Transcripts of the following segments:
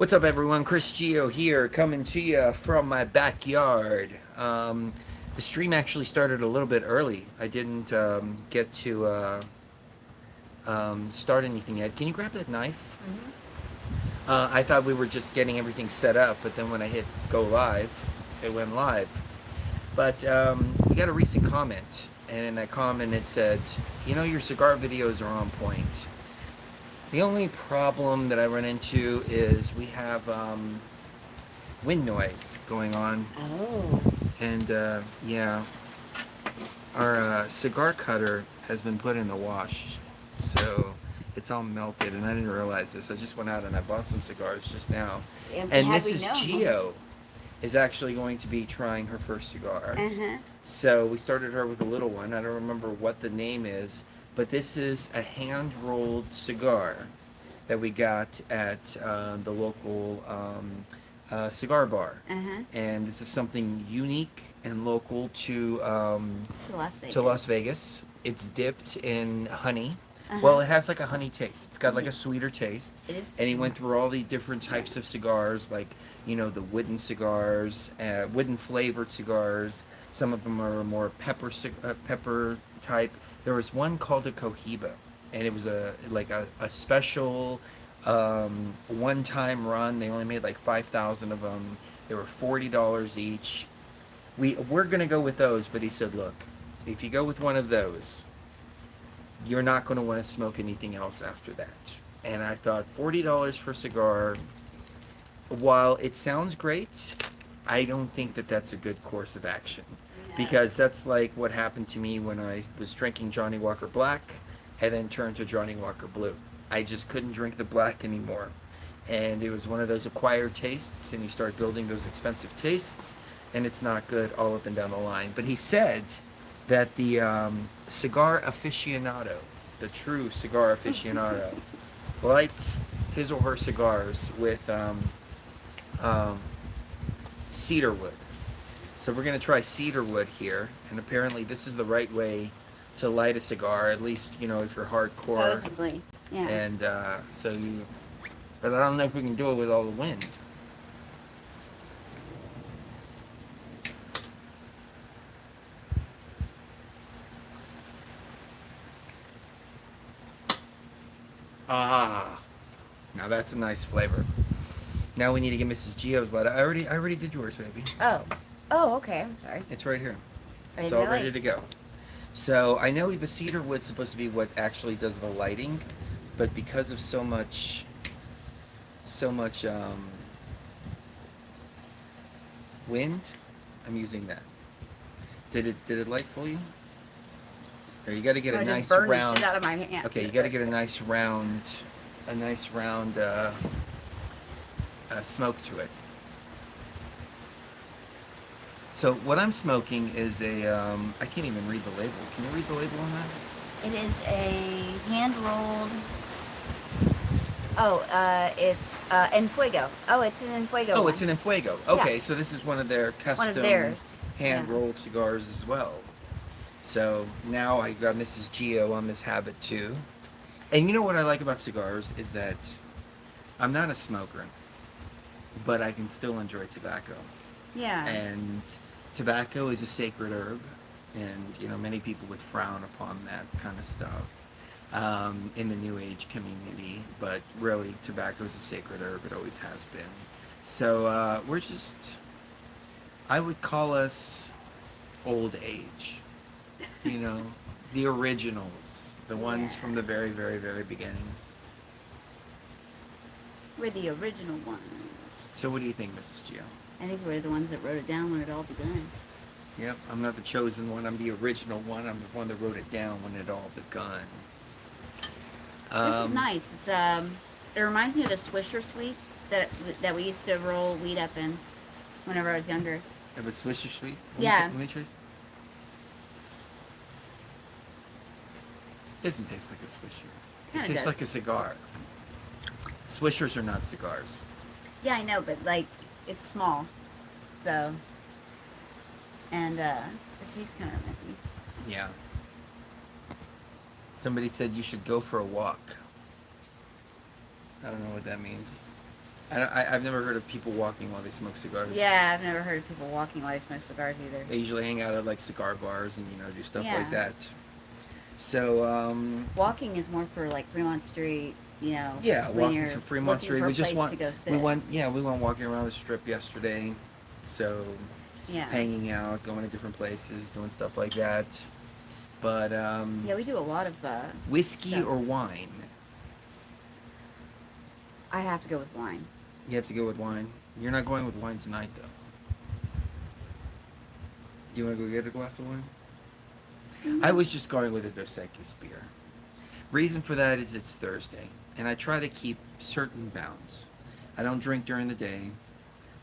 What's up, everyone? Chris Geo here, coming to you from my backyard. The stream actually started a little bit early. I didn't get to start anything yet. Can you grab that knife? I thought we were just getting everything set up, but then when I hit go live, it went live. But we got a recent comment, and in that comment it said, your cigar videos are on point. The only problem that I run into is we have wind noise going on. Oh. And yeah, our cigar cutter has been put in the wash. So it's all melted, and I didn't realize this. I just went out and I bought some cigars just now. And Had we Mrs. known. Geo is actually going to be trying her first cigar. Uh-huh. So we started her with a little one. I don't remember what the name is, but this is a hand-rolled cigar that we got at the local cigar bar. Uh-huh. And this is something unique and local to Las Vegas. Las Vegas. It's dipped in honey. Uh-huh. Well, it has like a honey taste. It's got like a sweeter taste. It is. And he went through all the different types of cigars, like the wooden cigars, wooden flavored cigars. Some of them are more pepper type. There was one called a Cohiba, and it was a special one-time run. They only made like 5,000 of them. They were $40 each. We're gonna go with those, but he said, look, if you go with one of those, you're not going to want to smoke anything else after that. And I thought $40 for a cigar, while it sounds great, I don't think that that's a good course of action. Because that's like what happened to me when I was drinking Johnny Walker Black and then turned to Johnny Walker Blue. I just couldn't drink the black anymore. And it was one of those acquired tastes, and you start building those expensive tastes, and it's not good all up and down the line. But he said that the cigar aficionado, the true cigar aficionado, liked his or her cigars with cedar wood. So we're going to try cedar wood here, and apparently this is the right way to light a cigar, at least, if you're hardcore. Supposedly. Yeah. And but I don't know if we can do it with all the wind. Ah, now that's a nice flavor. Now we need to get Mrs. Geo's light. I already did yours, baby. Oh. Oh, okay. I'm sorry. It's right here. I It's didn't all ready realize. to go. So I know the cedar wood's supposed to be what actually does the lighting, but because of so much wind, I'm using that. Did it light for you? Or you got to get a nice burned round. The shit out of my hand. Okay, you got to get a nice round smoke to it. So what I'm smoking is I can't even read the label. Can you read the label on that? It is a hand-rolled... Oh, it's Enfuego. Oh, it's an Enfuego. Oh, one. it's an Enfuego. Okay, Yeah. so this is one of their custom One of theirs. hand-rolled cigars as well. So now I got Mrs. Geo on this habit too. And you know what I like about cigars is that I'm not a smoker, but I can still enjoy tobacco. Yeah. And tobacco is a sacred herb, and many people would frown upon that kind of stuff in the New Age community, but really tobacco is a sacred herb. It always has been. So I would call us old age. The originals, the ones from the very, very, very beginning. We're the original ones. So what do you think, Mrs. Geo? I think we're the ones that wrote it down when it all began. Yep, I'm not the chosen one. I'm the original one. I'm the one that wrote it down when it all begun. This is nice. It's it reminds me of a Swisher Sweet that we used to roll weed up in whenever I was younger. Have a Swisher Sweet? Yeah. Let me try. Doesn't taste like a Swisher. Kinda It tastes does. like a cigar. Swishers are not cigars. Yeah, I know, but it's small, so and it tastes kind of reminds me. Yeah. Somebody said you should go for a walk. I don't know what that means. I've never heard of people walking while they smoke cigars. Yeah, I've never heard of people walking while they smoke cigars either. They usually hang out at like cigar bars and do stuff like Yeah. that. So Walking is more for like Fremont Street, yeah, when walking you're to Fremont looking Street. for a We just place want to go sit. we went walking around the strip yesterday. So Yeah. hanging out, going to different places, doing stuff like that. But Yeah, we do a lot of whiskey stuff. or wine? I have to go with wine. You have to go with wine. You're not going with wine tonight, though. Do you want to go get a glass of wine? I was just going with a Dos Equis beer. Reason for that is it's Thursday, and I try to keep certain bounds. I don't drink during the day.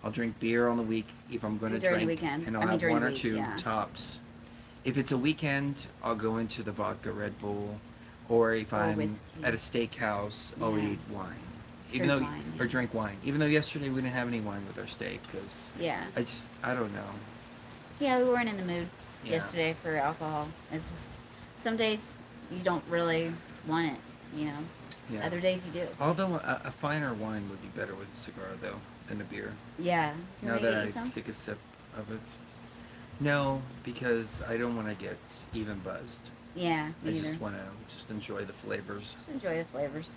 I'll drink beer on the week if I'm going to During the drink, weekend. and I I'll mean, have during one the or week, two yeah. tops. If it's a weekend, I'll go into the vodka Red Bull, or if Or I'm whiskey. at a steakhouse, I'll Yeah. eat wine. Drink wine, Or yeah. drink wine. Even though yesterday we didn't have any wine with our steak, because Yeah. I don't know. Yeah, we weren't in the mood Yeah. yesterday for alcohol. It's just, some days you don't really want it, Yeah. Other days you do. Although a finer wine would be better with a cigar, though, than a beer. Yeah. You Now want me to that get I you some? take a sip of it. No, because I don't want to get even buzzed. Yeah, I me either. just want to just enjoy the flavors. Just enjoy the flavors.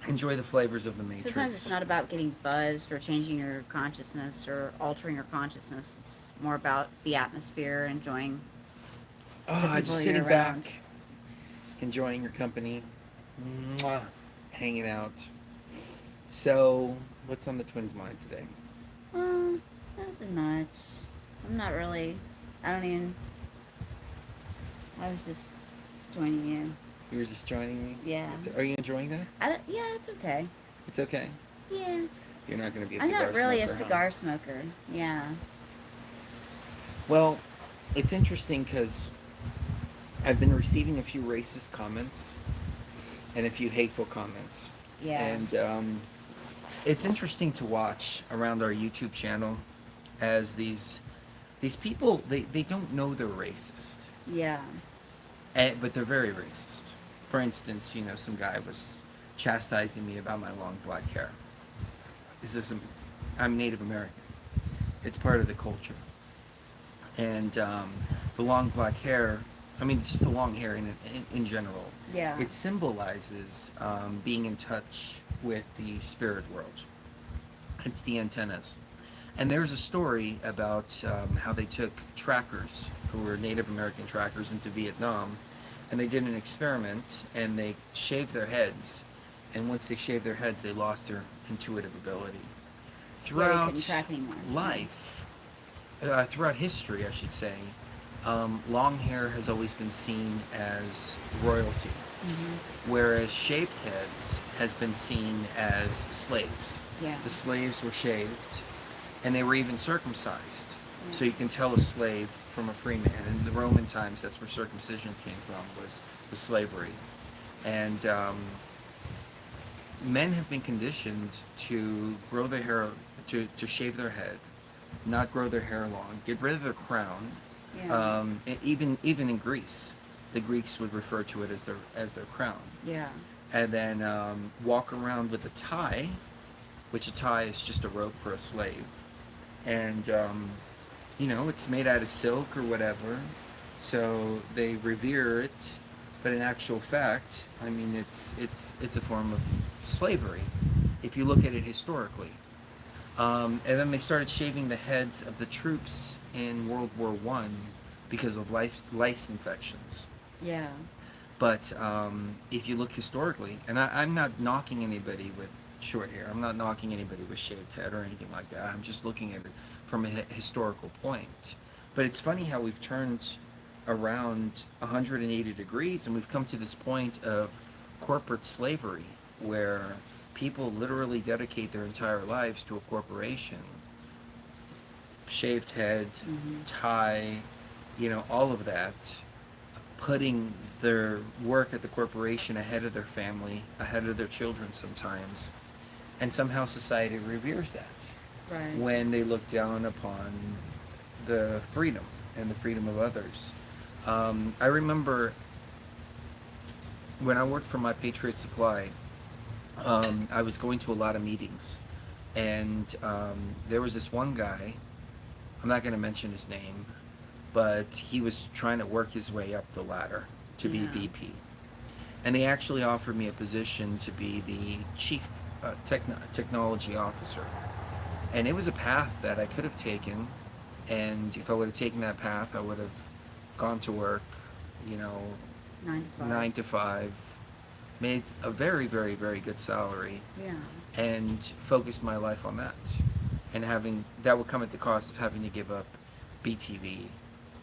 Enjoy the flavors of the Matrix. Sometimes it's not about getting buzzed or changing your consciousness or altering your consciousness. It's more about the atmosphere, enjoying the Oh, people just you're sitting around. back, enjoying your company, Mwah. Hanging out. So, what's on the twins' mind today? Nothing much. I'm not really. I don't even. I was just joining you. You were just joining me? Yeah. Are you enjoying that? Yeah, it's okay. It's okay. Yeah. You're not going to be a I'm cigar not really smoker, a huh? cigar smoker. Yeah. Well, it's interesting because I've been receiving a few racist comments and a few hateful comments. Yeah. And it's interesting to watch around our YouTube channel as these people, they don't know they're racist, Yeah. but they're very racist. For instance, some guy was chastising me about my long black hair. I'm Native American. It's part of the culture. And the long black hair, just the long hair in general. Yeah. It symbolizes being in touch with the spirit world. It's the antennas. And there's a story about how they took trackers, who were Native American trackers, into Vietnam, and they did an experiment, and they shaved their heads, and once they shaved their heads, they lost their intuitive ability. Throughout couldn't track anymore. life, throughout history, I should say, long hair has always been seen as royalty, whereas shaved heads has been seen as slaves. Yeah. The slaves were shaved, and they were even circumcised. Yeah. So you can tell a slave from a free man. In the Roman times, that's where circumcision came from, was slavery. And men have been conditioned to grow their hair, to shave their head, not grow their hair long, get rid of their crown. Yeah. Even in Greece, the Greeks would refer to it as their crown. Yeah. And then walk around with a tie, which a tie is just a rope for a slave. And it's made out of silk or whatever, so they revere it. But in actual fact, it's a form of slavery, if you look at it historically. And then they started shaving the heads of the troops in World War I because of lice infections. Yeah. But if you look historically, and I'm not knocking anybody with short hair, I'm not knocking anybody with shaved head or anything like that. I'm just looking at it from a historical point. But it's funny how we've turned around 180 degrees, and we've come to this point of corporate slavery where people literally dedicate their entire lives to a corporation. Shaved head, tie, all of that, putting their work at the corporation ahead of their family, ahead of their children sometimes. And somehow society reveres that. Right. When they look down upon the freedom and the freedom of others. I remember when I worked for My Patriot Supply, I was going to a lot of meetings, and there was this one guy. I'm not going to mention his name, but he was trying to work his way up the ladder to be Yeah. VP, and they actually offered me a position to be the chief technology officer. And it was a path that I could have taken, and if I would have taken that path, I would have gone to work, you know, 9 to 5. 9 to 5, made a very, very, very good salary, Yeah. and focused my life on that. And having that would come at the cost of having to give up BTV,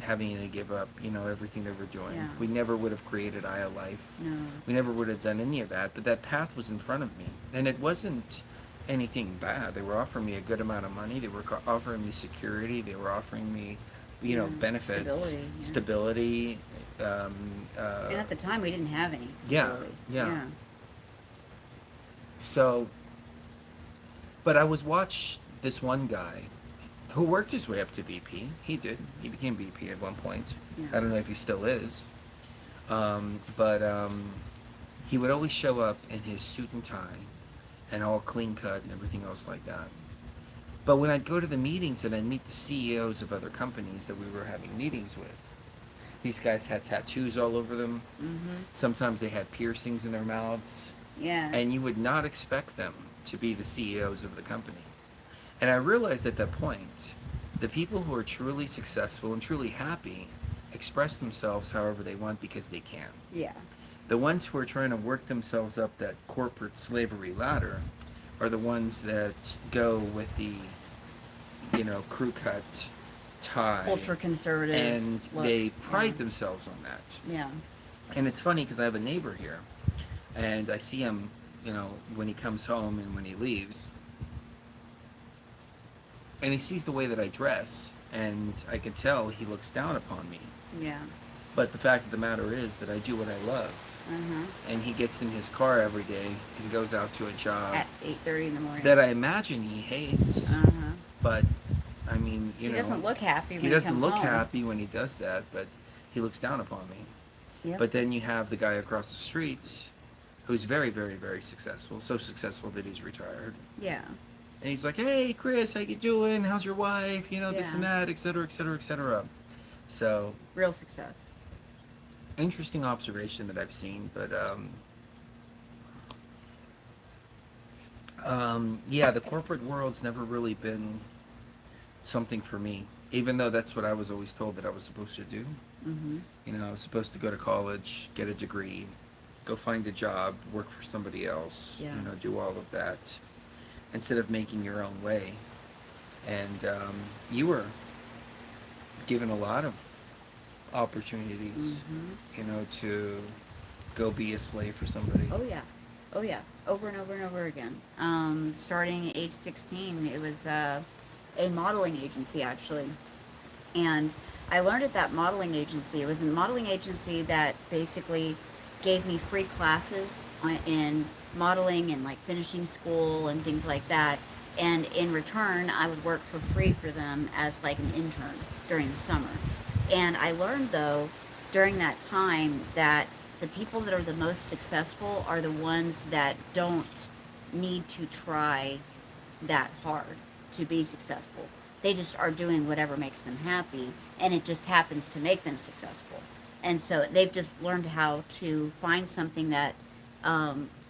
having to give up, everything that we're doing. Yeah. We never would have created Aya Life. No. We never would have done any of that. But that path was in front of me, and it wasn't anything bad. They were offering me a good amount of money. They were offering me security. They were offering me, Yeah. benefits, Stability. Yeah. stability. And at the time, we didn't have any Yeah, stability. yeah. So, but I was watch this one guy who worked his way up to VP. He did. He became VP at one point. Yeah. I don't know if he still is. But he would always show up in his suit and tie and all clean cut and everything else like that. But when I'd go to the meetings and I'd meet the CEOs of other companies that we were having meetings with, these guys had tattoos all over them. Mm-hmm. Sometimes they had piercings in their mouths. Yeah. And you would not expect them to be the CEOs of the company. And I realized at that point, the people who are truly successful and truly happy express themselves however they want because they can. Yeah. The ones who are trying to work themselves up that corporate slavery ladder are the ones that go with the, crew cut, tie, Ultra conservative. and look. they pride Yeah. themselves on that. Yeah. And it's funny because I have a neighbor here, and I see him, when he comes home and when he leaves, and he sees the way that I dress, and I can tell he looks down upon me. Yeah. But the fact of the matter is that I do what I love, Uh-huh. and he gets in his car every day and goes out to a job At 8:30 in the morning. that I imagine he hates. Uh-huh. But I mean, He doesn't look happy when he he doesn't comes look home. happy when he does that, but he looks down upon me. Yep. But then you have the guy across the street who's very, very, very successful. So successful that he's retired. Yeah. And he's like, "Hey, Chris, how you doing? How's your wife? This Yeah. and that, et cetera, et cetera, et cetera." So, Real success. interesting observation that I've seen. But, yeah, the corporate world's never really been something for me. Even though that's what I was always told that I was supposed to do. Mm-hmm. I was supposed to go to college, get a degree, go find a job, work for somebody else, Yeah. do all of that, instead of making your own way. And you were given a lot of opportunities, Mm-hmm. to go be a slave for somebody. Oh yeah. Oh yeah. Over and over and over again. Starting at age 16, it was a modeling agency actually. And I learned at that modeling agency. It was a modeling agency that basically gave me free classes in modeling and like finishing school and things like that. And in return, I would work for free for them as like an intern during the summer. And I learned though during that time that the people that are the most successful are the ones that don't need to try that hard to be successful. They just are doing whatever makes them happy, and it just happens to make them successful. And so they've just learned how to find something that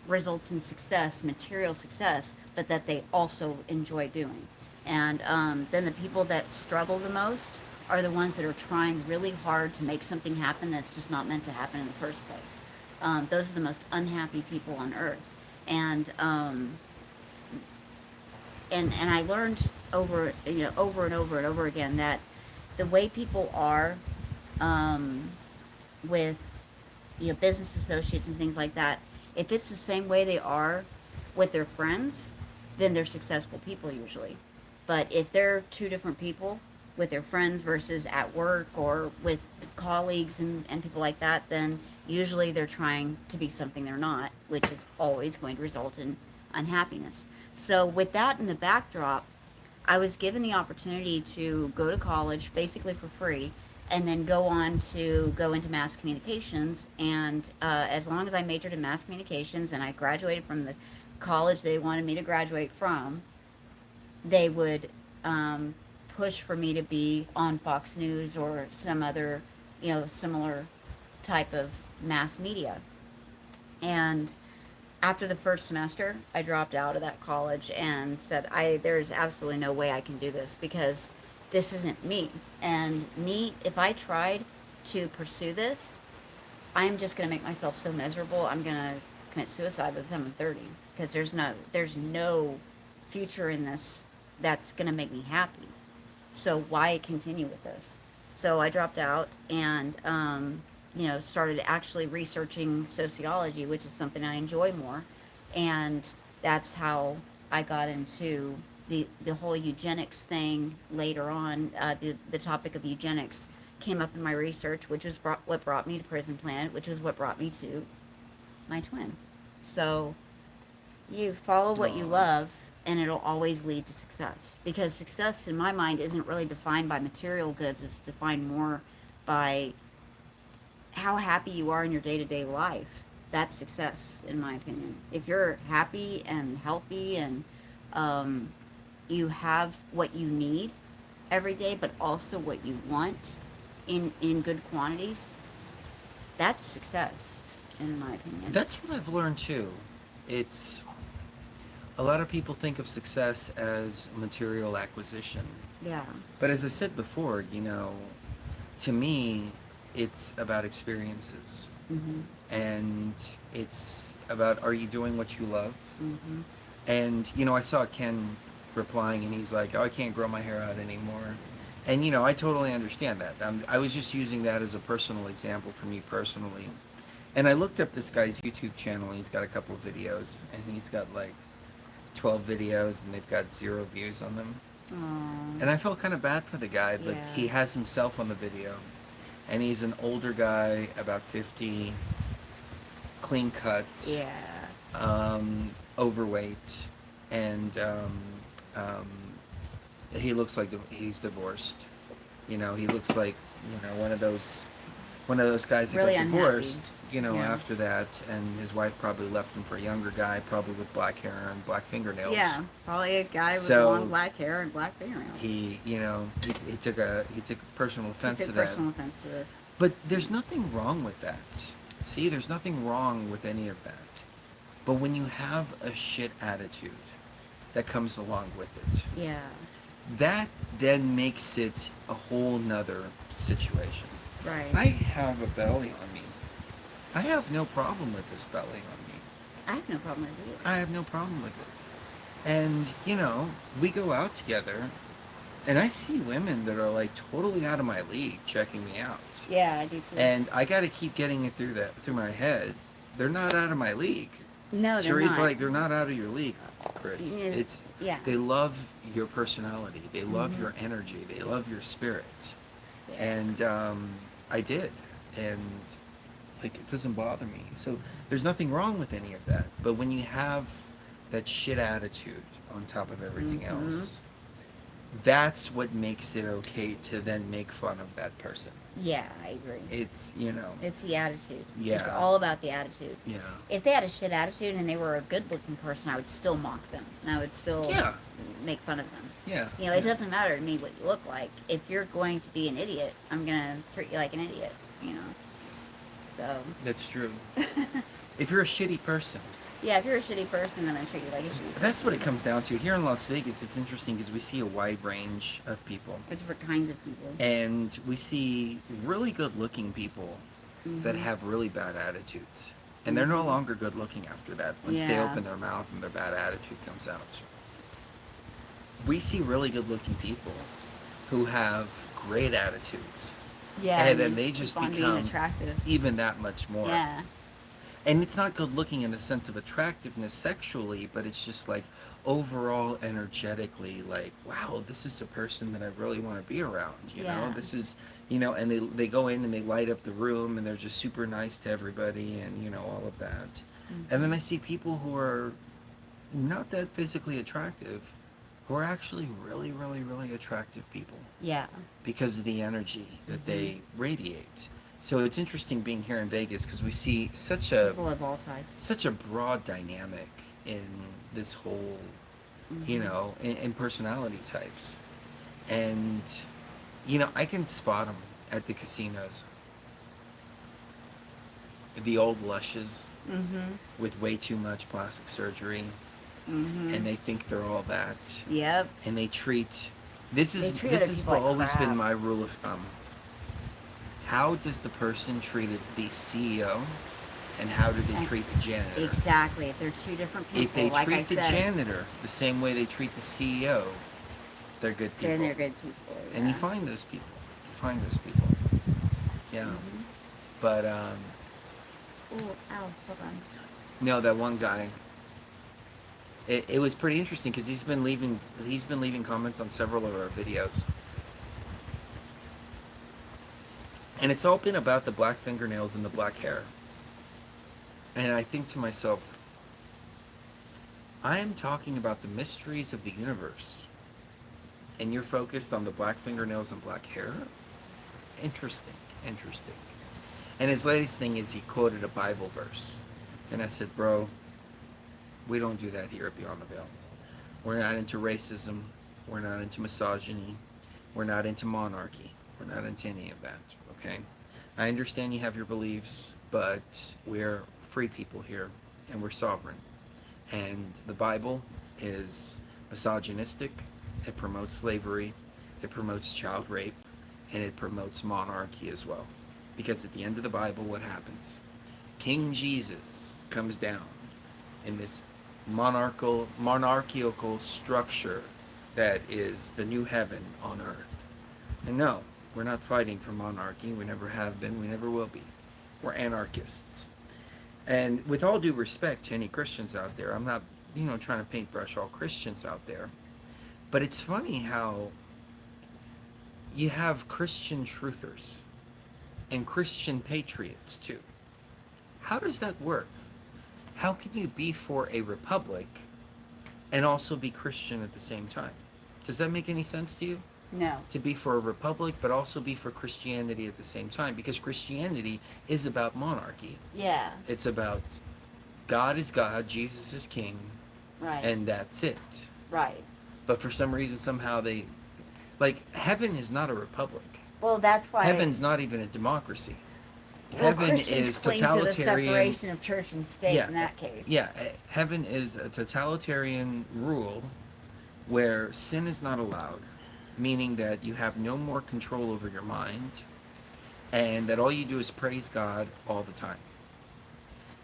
results in success, material success, but that they also enjoy doing. And then the people that struggle the most are the ones that are trying really hard to make something happen that's just not meant to happen in the first place. Those are the most unhappy people on earth. And I learned over and over and over again that the way people are with business associates and things like that, if it's the same way they are with their friends, then they're successful people usually. But if they're two different people with their friends versus at work or with colleagues and people like that, then usually they're trying to be something they're not, which is always going to result in unhappiness. So with that in the backdrop, I was given the opportunity to go to college basically for free and then go on to go into mass communications. And as long as I majored in mass communications and I graduated from the college they wanted me to graduate from, they would push for me to be on Fox News or some other, similar type of mass media. And after the first semester, I dropped out of that college and said, there's absolutely no way I can do this because this isn't me. And me, if I tried to pursue this, I'm just going to make myself so miserable. I'm going to commit suicide by the time I'm 30 because there's no future in this that's going to make me happy. So why continue with this? So I dropped out and, started actually researching sociology, which is something I enjoy more. And that's how I got into the whole eugenics thing later on. The topic of eugenics came up in my research, which was what brought me to Prison Planet, which was what brought me to my twin. So you follow what you Aw. love, and it'll always lead to success. Because success, in my mind, isn't really defined by material goods. It's defined more by how happy you are in your day-to-day life. That's success, in my opinion. If you're happy and healthy and you have what you need every day, but also what you want in good quantities, that's success, in my opinion. That's what I've learned too. It's a lot of people think of success as material acquisition. Yeah. But as I said before, to me, it's about experiences. Mm-hmm. And it's about, are you doing what you love? Mm-hmm. And, I saw Ken replying and he's like, oh, I can't grow my hair out anymore. And, I totally understand that. I was just using that as a personal example for me personally. And I looked up this guy's YouTube channel. He's got a couple of videos and he's got like 12 videos and they've got 0 views on them. Aww. And I felt kind of bad for the guy, but Yeah. he has himself on the video. And he's an older guy, about 50, clean cut, Yeah. overweight, and um, he looks like he's divorced. He looks like one of those guys that Really got unhappy. divorced. Yeah. After that, and his wife probably left him for a younger guy, probably with black hair and black fingernails. Yeah, probably a guy with So, long black hair and black fingernails. he took personal He offense took to that. personal offense to this. But there's nothing wrong with that. See, there's nothing wrong with any of that. But when you have a shit attitude that comes along with it, Yeah. that then makes it a whole nother situation. Right. I have a belly on me. I have no problem with this belly on me. I have no problem with it. I have no problem with it. And, we go out together, and I see women that are like totally out of my league checking me out. Yeah, I do too. And I got to keep getting it through my head. They're not out of my league. No, they're Cherie's not. like, they're not out of your league, Chris. Yeah. They love your personality. They love Mhm. your energy. They love your spirit. Yeah. And I did. And like, it doesn't bother me. So there's nothing wrong with any of that. But when you have that shit attitude on top of everything Mhm. else, that's what makes it okay to then make fun of that person. Yeah, I agree. It's, It's the attitude. Yeah. It's all about the attitude. yeah. If they had a shit attitude and they were a good-looking person, I would still mock them. And I would still Yeah. make fun of them. Yeah. It yeah. doesn't matter to me what you look like. If you're going to be an idiot, I'm going to treat you like an idiot, So, That's true. If you're a shitty person, yeah, if you're a shitty person, then I treat you like a shitty person. that's what it comes down to. Here in Las Vegas, it's interesting because we see a wide range of people. Different kinds of people. And we see really good looking people that Mhm. have really bad attitudes. And they're no Mhm. longer good looking after that once they Yeah. open their mouth and their bad attitude comes out. We see really good looking people who have great attitudes. Yeah, And then you they keep just on become being attractive. even that much more. Yeah. And it's not good looking in the sense of attractiveness sexually, but it's just like overall energetically like, wow, this is a person that I really want to be around, Yeah. This is, and they go in and they light up the room and they're just super nice to everybody and, all of that. And then I see people who are not that physically attractive who are actually really, really, really attractive people Yeah. because of the energy that they radiate. So it's interesting being here in Vegas because we see such People of all types. a broad dynamic in this whole, Mm-hmm. in personality types. And, I can spot them at the casinos. The old lushes Mm-hmm. with way too much plastic surgery, Mm-hmm. and they think they're all that. Yep. And they treat, this They is treat this other has people like always been crap. my rule of thumb. How does the person treat the CEO, and how do they And treat the janitor? exactly. If they're two different If people, they like I treat the said, janitor the same way they treat the CEO, they're good then people. they're good people. And you Yeah. find those people. You find those people. Yeah. Mm-hmm. But Oh, ow, hold on. no, that one guy. It was pretty interesting because he's been leaving comments on several of our videos, and it's all been about the black fingernails and the black hair. And I think to myself, I am talking about the mysteries of the universe, and you're focused on the black fingernails and black hair. Interesting, interesting. And his latest thing is he quoted a Bible verse, and I said, bro, we don't do that here at Beyond the Veil. We're not into racism. We're not into misogyny. We're not into monarchy. We're not into any of that. Okay? I understand you have your beliefs, but we're free people here, and we're sovereign. And the Bible is misogynistic. It promotes slavery. It promotes child rape, and it promotes monarchy as well. Because at the end of the Bible, what happens? King Jesus comes down in this monarchical structure that is the new heaven on earth. And no, we're not fighting for monarchy. We never have been. We never will be. We're anarchists. And with all due respect to any Christians out there, I'm not, trying to paintbrush all Christians out there. But it's funny how you have Christian truthers and Christian patriots too. How does that work? How can you be for a republic and also be Christian at the same time? Does that make any sense to you? No. To be for a republic, but also be for Christianity at the same time? Because Christianity is about monarchy. Yeah. It's about God is God, Jesus is King, Right. and that's it. Right. But for some reason, somehow heaven is not a republic. Well, that's why Heaven's not even a democracy. well, Heaven Christians is cling to the totalitarian. separation of church and state Yeah, in that case. yeah. Heaven is a totalitarian rule where sin is not allowed, meaning that you have no more control over your mind, and that all you do is praise God all the time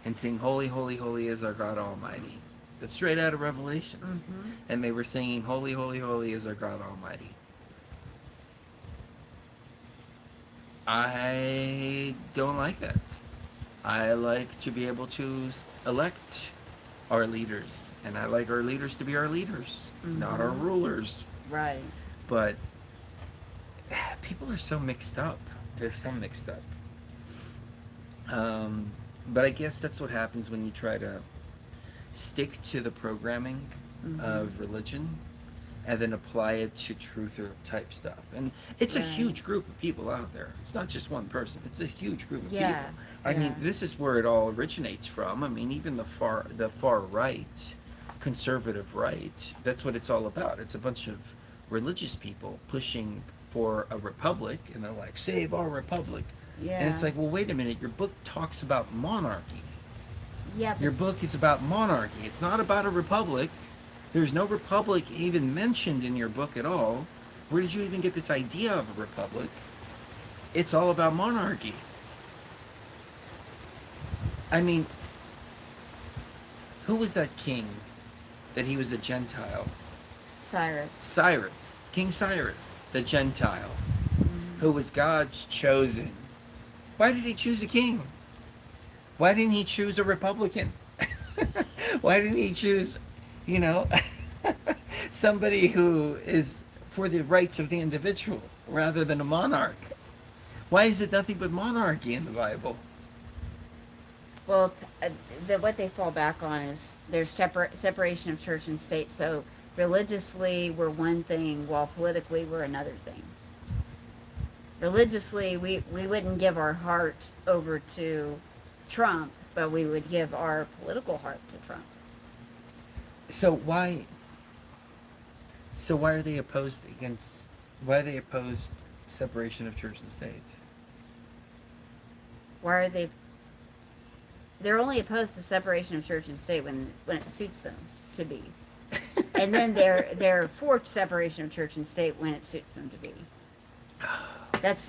and sing "Holy, Holy, Holy is our God Almighty." That's straight out of Revelations, Mm-hmm. and they were singing "Holy, Holy, Holy is our God Almighty." I don't like that. I like to be able to elect our leaders, and I like our leaders to be our leaders, not our Mm-hmm. rulers. Right. But people are so mixed up. They're so mixed up. But I guess that's what happens when you try to stick to the programming Mm-hmm. of religion and then apply it to truther type stuff. And it's a Right. huge group of people out there. It's not just one person. It's a huge group of Yeah. people. I mean, this is where it all originates from. I mean, even the far right, conservative right, that's what it's all about. It's a bunch of religious people pushing for a republic, and they're like, "Save our republic." Yeah. And it's like, well, wait a minute. Your book talks about monarchy. Yeah. Your book is about monarchy. It's not about a republic. There's no republic even mentioned in your book at all. Where did you even get this idea of a republic? It's all about monarchy. I mean, who was that king that he was a Gentile? Cyrus. Cyrus. King Cyrus, the Gentile, Mm-hmm. who was God's chosen. Why did he choose a king? Why didn't he choose a Republican? Why didn't he choose, you know, somebody who is for the rights of the individual rather than a monarch? Why is it nothing but monarchy in the Bible? Well, what they fall back on is there's separation of church and state. So religiously, we're one thing, while politically, we're another thing. Religiously, we wouldn't give our heart over to Trump, but we would give our political heart to Trump. So why? So why are they opposed against? Why are they opposed separation of church and state? Why are they? They're only opposed to separation of church and state when it suits them to be, and then they're for separation of church and state when it suits them to be. That's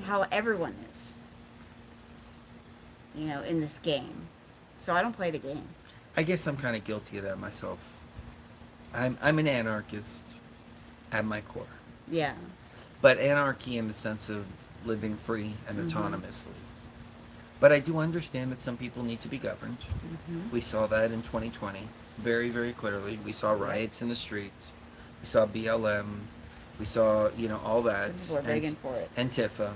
how everyone is, in this game. So I don't play the game. I guess I'm kind of guilty of that myself. I'm an anarchist at my core, Yeah. but anarchy in the sense of living free and Mhm. autonomously. But I do understand that some people need to be governed. Mhm. We saw that in 2020 very, very clearly. We saw riots in the streets. We saw BLM. We saw, all that. Some people are And begging for it. Antifa.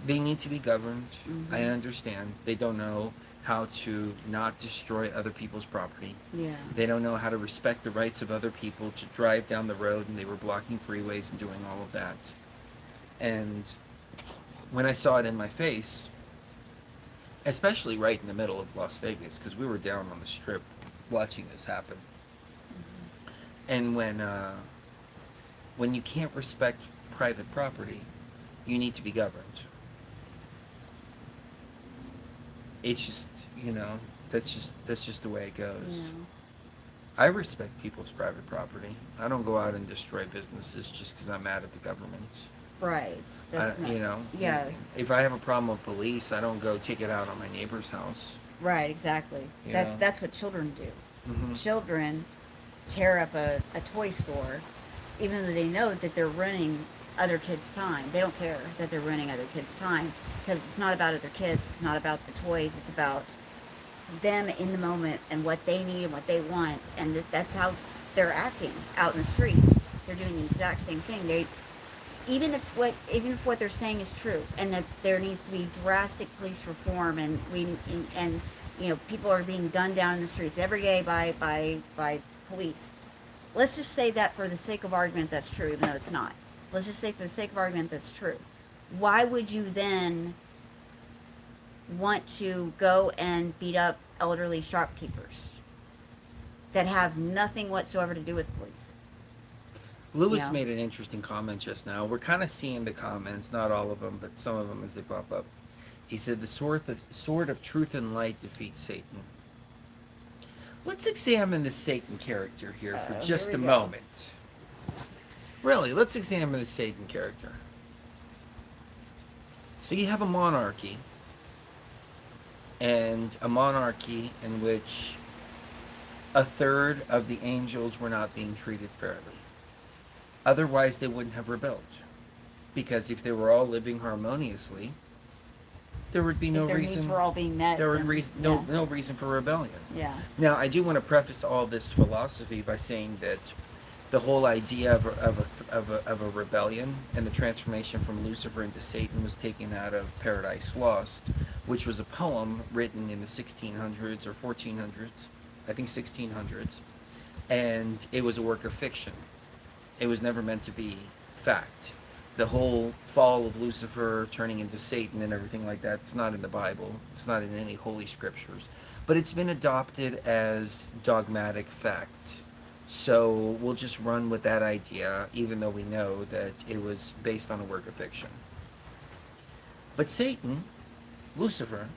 They need to be governed. I Mhm. understand. They don't know how to not destroy other people's property. Yeah. They don't know how to respect the rights of other people to drive down the road, and they were blocking freeways and doing all of that. And when I saw it in my face, especially right in the middle of Las Vegas, because we were down on the strip watching this happen. And when you can't respect private property, you need to be governed. It's just, that's just the way it goes. Yeah. I respect people's private property. I don't go out and destroy businesses just because I'm mad at the government. Right. That's not. Yeah. If I have a problem with police, I don't go take it out on my neighbor's house. Right. Exactly. You That know? that's what children do. Hmm. Children tear up a toy store, even though they know that they're ruining other kids' time. They don't care that they're ruining other kids' time because it's not about other kids. It's not about the toys. It's about them in the moment and what they need and what they want, and that's how they're acting out in the streets. They're doing the exact same thing. They even if what they're saying is true, and that there needs to be drastic police reform, and people are being gunned down in the streets every day by police. Let's just say that for the sake of argument that's true, even though it's not. Let's just say for the sake of argument that's true. Why would you then want to go and beat up elderly shopkeepers that have nothing whatsoever to do with police? Lewis Yeah. made an interesting comment just now. We're kind of seeing the comments, not all of them, but some of them as they pop up. He said, "The sword of truth and light defeats Satan." Let's examine the Satan character here for just Here a we go. moment. Really, let's examine the Satan character. So you have a monarchy, and a monarchy in which a third of the angels were not being treated fairly. Otherwise, they wouldn't have rebelled. Because if they were all living harmoniously, there would be If no their needs reason. were all being met, There would then, no reason for rebellion. yeah. Now, I do want to preface all this philosophy by saying that the whole idea of a rebellion and the transformation from Lucifer into Satan was taken out of Paradise Lost, which was a poem written in the 1600s or 1400s, I think 1600s, and it was a work of fiction. It was never meant to be fact. The whole fall of Lucifer turning into Satan and everything like that, it's not in the Bible. It's not in any holy scriptures. But it's been adopted as dogmatic fact. So we'll just run with that idea, even though we know that it was based on a work of fiction. But Satan, Lucifer,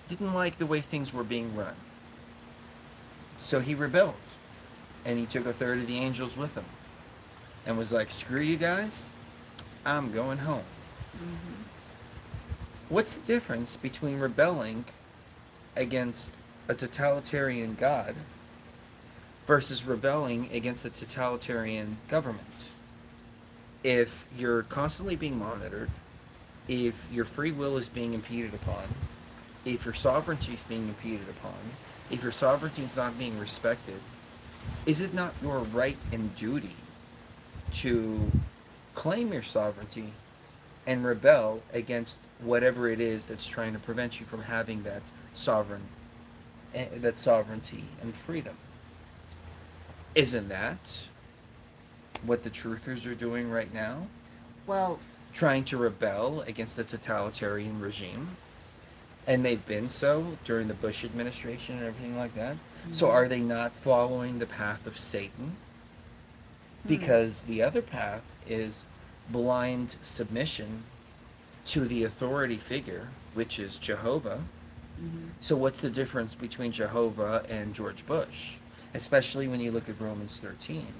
didn't like the way things were being run. So he rebelled. And he took a third of the angels with him. And was like, screw you guys, I'm going home. Mm-hmm. What's the difference between rebelling against a totalitarian God versus rebelling against a totalitarian government? If you're constantly being monitored, if your free will is being impeded upon, if your sovereignty is being impeded upon, if your sovereignty is not being respected, is it not your right and duty to claim your sovereignty and rebel against whatever it is that's trying to prevent you from having that sovereignty and freedom? Isn't that what the truthers are doing right now? Well, Trying to rebel against a totalitarian regime? And they've been so during the Bush administration and everything like that. So Mhm. are they not following the path of Satan? Hmm. Because the other path is blind submission to the authority figure, which is Jehovah. Mhm. So what's the difference between Jehovah and George Bush? Especially when you look at Romans 13.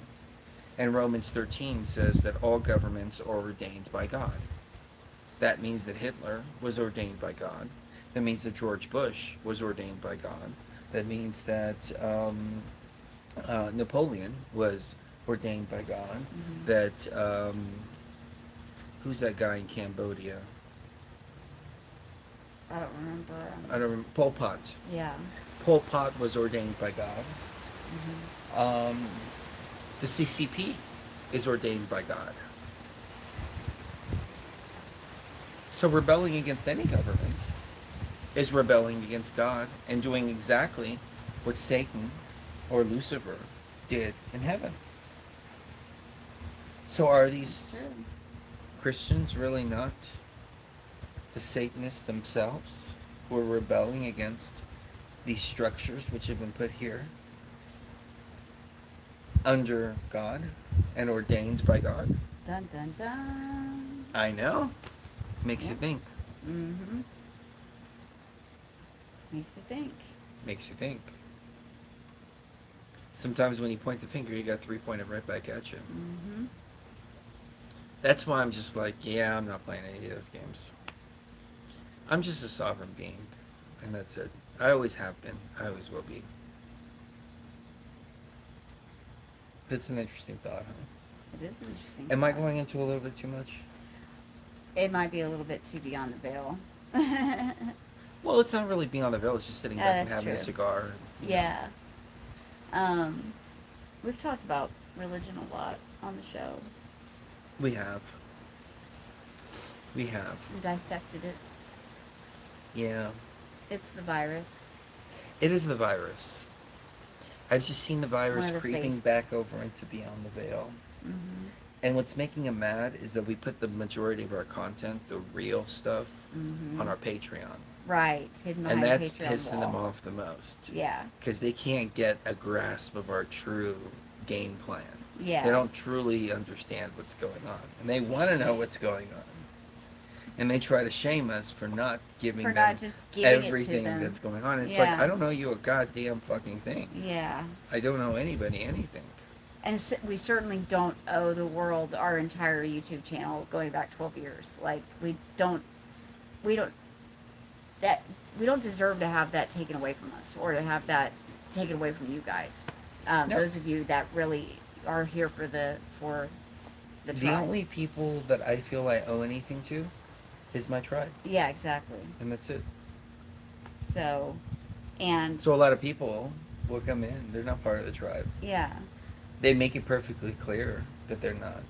And Romans 13 says that all governments are ordained by God. That means that Hitler was ordained by God. That means that George Bush was ordained by God. That means that Napoleon was ordained by God. Mhm. That who's that guy in Cambodia? I don't remember. I don't remember. Pol Pot. Yeah. Pol Pot was ordained by God. Mhm. Um, the CCP is ordained by God. So rebelling against any government is rebelling against God and doing exactly what Satan or Lucifer did in heaven. So are That's these true. Christians really not the Satanists themselves who are rebelling against these structures which have been put here under God and ordained by God? Dun dun dun. I know. Makes you Yep. think. Mhm. Makes you think. Makes you think. Sometimes when you point the finger, you got three pointed right back at you. Mhm. That's why I'm just like, yeah, I'm not playing any of those games. I'm just a sovereign being, and that's it. I always have been. I always will be. That's an interesting thought, huh? It is an interesting Am I thought. going into a little bit too much? It might be a little bit too beyond the veil. Well, it's not really beyond the veil. It's just sitting back and That's having a true. cigar. You know, Yeah. Um, we've talked about religion a lot on the show we have. We have. and dissected it. Yeah. It's the virus. It is the virus. I've just seen the One virus of the creeping faces. back over into beyond the veil. Mhm. And what's making him mad is that we put the majority of our content, the real stuff, on Mhm. our Patreon. Right, hidden And behind a that's Patreon pissing them wall. off the most. Yeah. Because they can't get a grasp of our true game plan. They Yeah. don't truly understand what's going on. And they want to know what's going on. And they try to shame us for not For giving not them just giving it to everything them. that's going on. It's like, I Yeah. don't know you a goddamn fucking thing. Yeah. I don't know anybody anything. And we certainly don't owe the world our entire YouTube channel going back 12 years. Like we don't that we don't deserve to have that taken away from us or to have that taken away from you guys. No. Those of you that really are here for the The tribe. only people that I feel I owe anything to is my tribe. Yeah, exactly. And that's it. So, and So a lot of people will come in. They're not part of the tribe. yeah. They make it perfectly clear that they're not.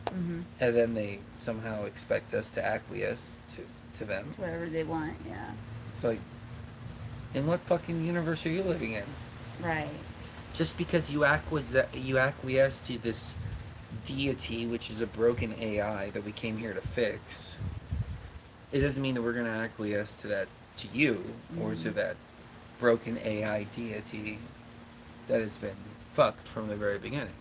Mhm. And then they somehow expect us to acquiesce to them. Whatever they want. Yeah. It's like, in what fucking universe are you living in? Right. Just because you acquiesce to this deity, which is a broken AI that we came here to fix, it doesn't mean that we're going to acquiesce to that, to you, or to Mhm. that broken AI deity that has been fucked from the very beginning.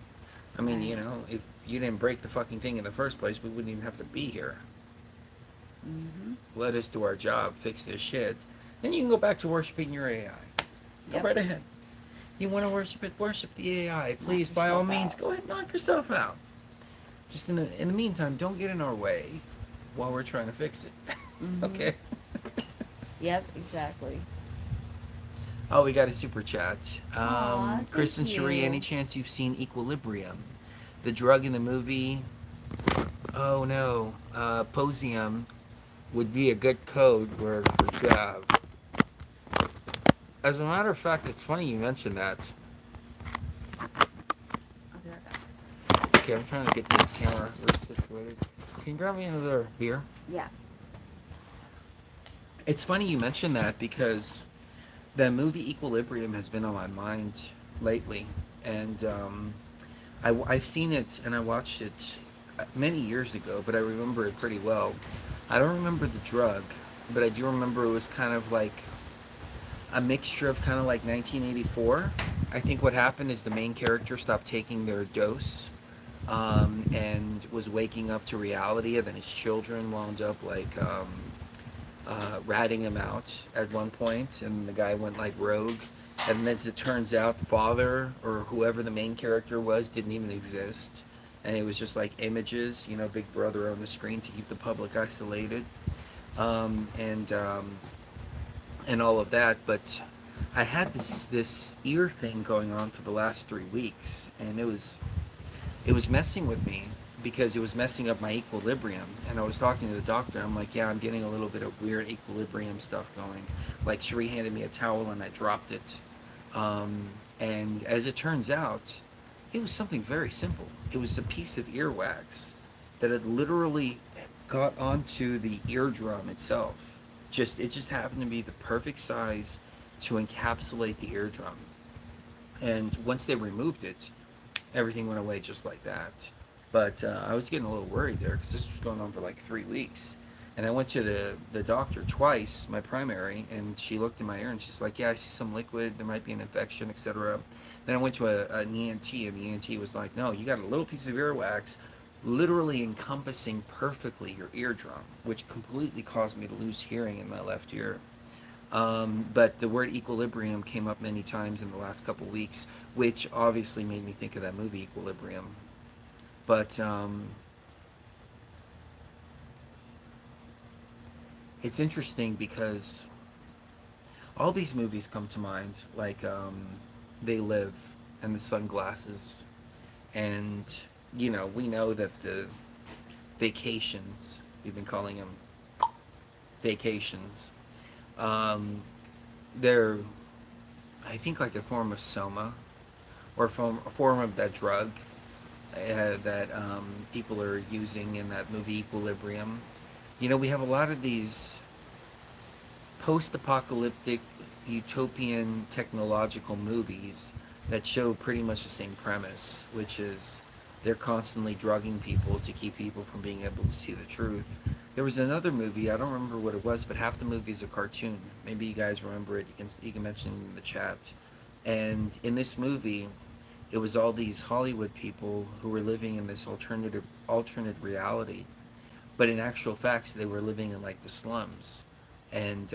I mean, Right. if you didn't break the fucking thing in the first place, we wouldn't even have to be here. Mhm. Let us do our job, fix this shit. Then you can go back to worshiping your AI. Go Yep. right ahead. You want to worship it, worship the AI. Knock Please, by all yourself means, out. go ahead and knock yourself out. Just in the meantime, don't get in our way while we're trying to fix it. Mhm. Okay? Yep. Exactly. Oh, we got a super chat. Aw, thank Chris and Cherie, any you. chance you've seen Equilibrium? The drug in the movie, oh no, Posium would be a good code word for Gav. As a matter of fact, it's funny you mentioned that. I'll be right back. Okay, I'm trying to get this camera situated. Can you grab me another beer? Yeah. It's funny you mentioned that because the movie Equilibrium has been on my mind lately, and I've seen it and I watched it many years ago, but I remember it pretty well. I don't remember the drug, but I do remember it was kind of like a mixture of kind of like 1984. I think what happened is the main character stopped taking their dose, and was waking up to reality, and then his children wound up like ratting him out at one point, and the guy went like rogue. And as it turns out, father or whoever the main character was didn't even exist, and it was just like images, Big Brother on the screen to keep the public isolated, and and all of that. But I had this ear thing going on for the last 3 weeks, and it was messing with me because it was messing up my equilibrium. And I was talking to the doctor. I'm like, yeah, I'm getting a little bit of weird equilibrium stuff going. Like Sheree handed me a towel and I dropped it. And as it turns out, it was something very simple. It was a piece of earwax that had literally got onto the eardrum itself. It just happened to be the perfect size to encapsulate the eardrum. And once they removed it, everything went away just like that. But I was getting a little worried there because this was going on for like 3 weeks. And I went to the doctor twice, my primary, and she looked in my ear and she's like, yeah, I see some liquid. There might be an infection, etc. Then I went to an ENT, and the ENT was like, no, you got a little piece of earwax literally encompassing perfectly your eardrum, which completely caused me to lose hearing in my left ear. But the word equilibrium came up many times in the last couple weeks, which obviously made me think of that movie Equilibrium. But it's interesting because all these movies come to mind, like They Live and The Sunglasses, and we know that the vacations, we've been calling them vacations, um, they're, I think, like a form of soma, or a form of that drug that people are using in that movie Equilibrium. We have a lot of these post-apocalyptic utopian technological movies that show pretty much the same premise, which is they're constantly drugging people to keep people from being able to see the truth. There was another movie, I don't remember what it was, but half the movie is a cartoon. Maybe you guys remember it. You can mention it in the chat. And in this movie, it was all these Hollywood people who were living in this alternate reality, but in actual fact, they were living in like the slums, and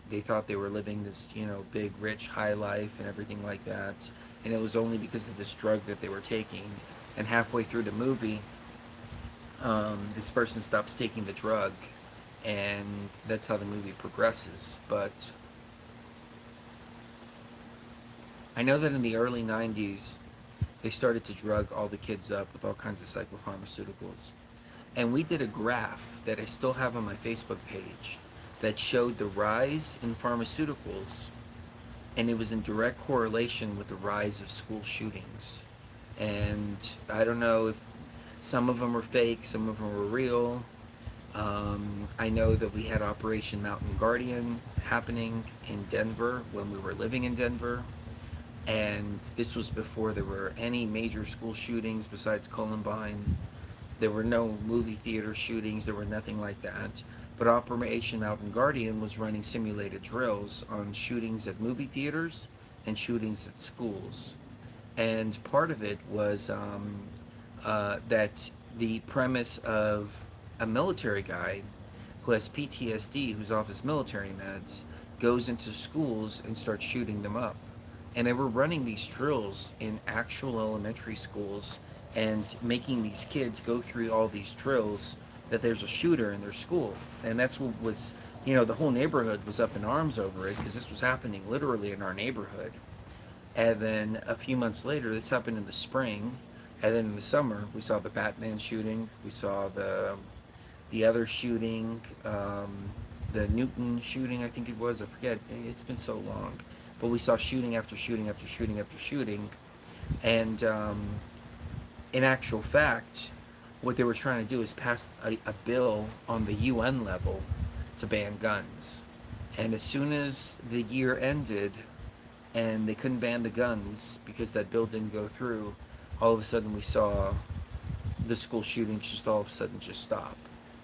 they thought they were living this, big, rich, high life and everything like that. And it was only because of this drug that they were taking. And halfway through the movie, this person stops taking the drug, and that's how the movie progresses. But I know that in the early 90s, they started to drug all the kids up with all kinds of psychopharmaceuticals. And we did a graph that I still have on my Facebook page that showed the rise in pharmaceuticals, and it was in direct correlation with the rise of school shootings. And I don't know if some of them were fake, some of them were real. I know that we had Operation Mountain Guardian happening in Denver when we were living in Denver. And this was before there were any major school shootings besides Columbine. There were no movie theater shootings, there were nothing like that. But Operation Mountain Guardian was running simulated drills on shootings at movie theaters and shootings at schools. And part of it was that the premise of a military guy who has PTSD, who's off his military meds, goes into schools and starts shooting them up. And they were running these drills in actual elementary schools and making these kids go through all these drills that there's a shooter in their school. And that's what was, the whole neighborhood was up in arms over it because this was happening literally in our neighborhood. And then a few months later, this happened in the spring, and then in the summer, we saw the Batman shooting. We saw the other shooting, the Newton shooting, I think it was. I forget. It's been so long, but we saw shooting after shooting after shooting after shooting, and in actual fact, what they were trying to do is pass a bill on the UN level to ban guns. And as soon as the year ended, and they couldn't ban the guns because that bill didn't go through, all of a sudden we saw the school shootings just all of a sudden just stop.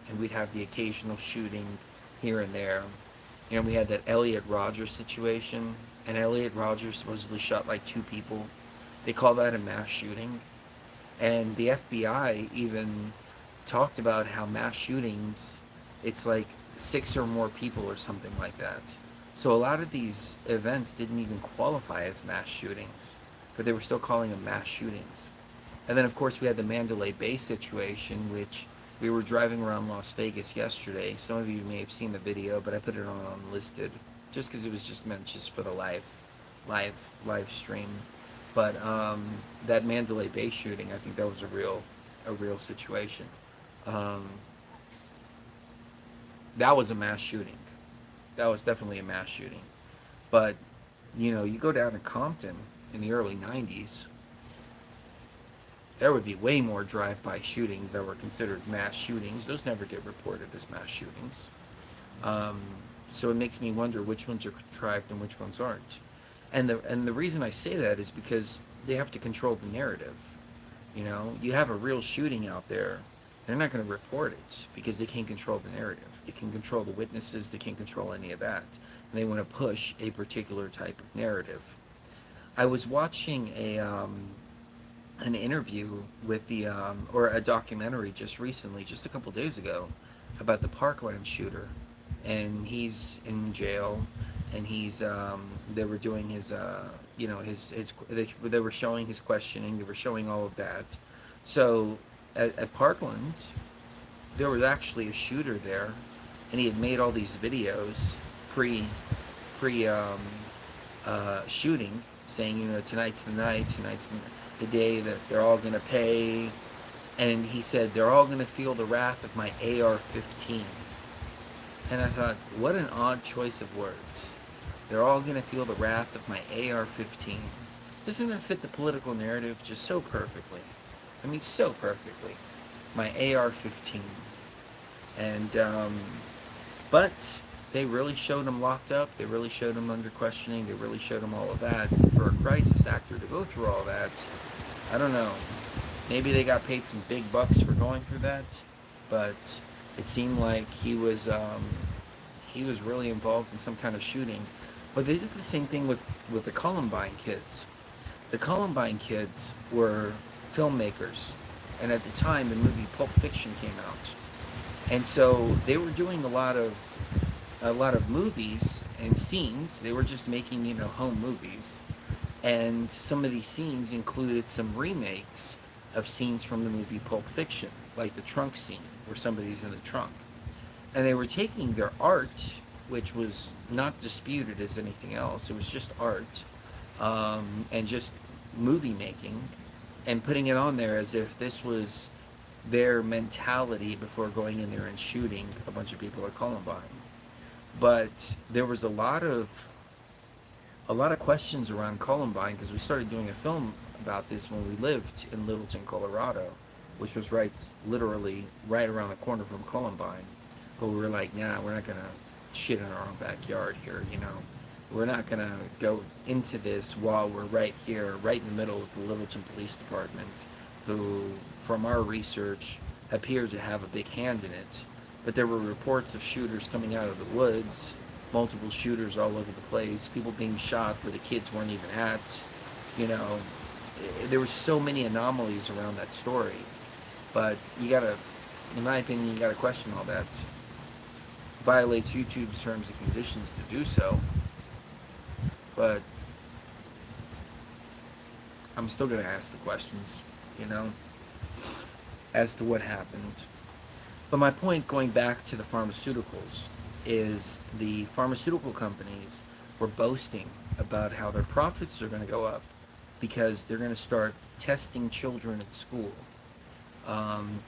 And we'd have the occasional shooting here and there. You know, we had that Elliot Rogers situation, and Elliot Rogers supposedly shot like 2 people. They call that a mass shooting. And the FBI even talked about how mass shootings, it's like 6 or more people or something like that. So a lot of these events didn't even qualify as mass shootings, but they were still calling them mass shootings. And then, of course, we had the Mandalay Bay situation, which we were driving around Las Vegas yesterday. Some of you may have seen the video, but I put it on unlisted just because it was just meant just for the live, live stream. But that Mandalay Bay shooting, I think that was a real situation. Um, that was a mass shooting. That was definitely a mass shooting. But you know, you go down to Compton in the early '90s, there would be way more drive-by shootings that were considered mass shootings. Those never get reported as mass shootings. Um, so it makes me wonder which ones are contrived and which ones aren't. And the reason I say that is because they have to control the narrative. You know, you have a real shooting out there, they're not going to report it because they can't control the narrative. They can control the witnesses. They can't control any of that. And they want to push a particular type of narrative. I was watching an interview with or a documentary just recently, just a couple days ago, about the Parkland shooter, and he's in jail, and they were doing his they were showing his questioning, they were showing all of that. So at Parkland, there was actually a shooter there, and he had made all these videos pre pre shooting, saying, you know, tonight's the night, tonight's the day that they're all gonna pay, and he said they're all gonna feel the wrath of my AR-15. And I thought, what an odd choice of words. They're all gonna feel the wrath of my AR-15. Doesn't that fit the political narrative just so perfectly? I mean, so perfectly. My AR-15. And but they really showed him locked up. They really showed him under questioning. They really showed him all of that. And for a crisis actor to go through all that, I don't know. Maybe they got paid some big bucks for going through that, but it seemed like he was really involved in some kind of shooting. But they did the same thing with the Columbine kids. The Columbine kids were filmmakers, and at the time the movie Pulp Fiction came out, and so they were doing a lot of movies and scenes. They were just making, you know, home movies, and some of these scenes included some remakes of scenes from the movie Pulp Fiction, like the trunk scene where somebody's in the trunk, and they were taking their art, which was not disputed as anything else. It was just art, and just movie making, and putting it on there as if this was their mentality before going in there and shooting a bunch of people at Columbine. But there was a lot of questions around Columbine because we started doing a film about this when we lived in Littleton, Colorado, which was literally right around the corner from Columbine. But we were like, nah, we're not gonna shit in our own backyard here, you know. We're not gonna go into this while we're right here, right in the middle of the Littleton Police Department, who, from our research, appeared to have a big hand in it. But there were reports of shooters coming out of the woods, multiple shooters all over the place, people being shot where the kids weren't even at. You know, there were so many anomalies around that story. But you gotta, in my opinion, you gotta question all that. Violates YouTube's terms and conditions to do so. But I'm still gonna ask the questions, you know, as to what happened. But my point, going back to the pharmaceuticals, is the pharmaceutical companies were boasting about how their profits are going to go up because they're going to start testing children at school,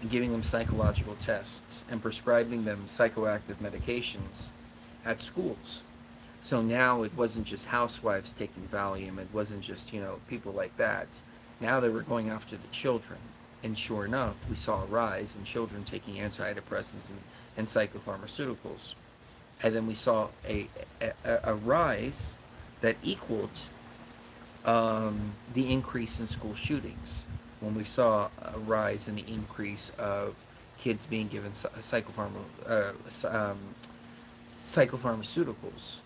giving them psychological tests and prescribing them psychoactive medications at schools. So now it wasn't just housewives taking Valium, it wasn't just, you know, people like that. Now they were going after the children. And sure enough, we saw a rise in children taking antidepressants and psychopharmaceuticals. And then we saw a rise that equaled the increase in school shootings. When we saw a rise in the increase of kids being given psychopharmaceuticals.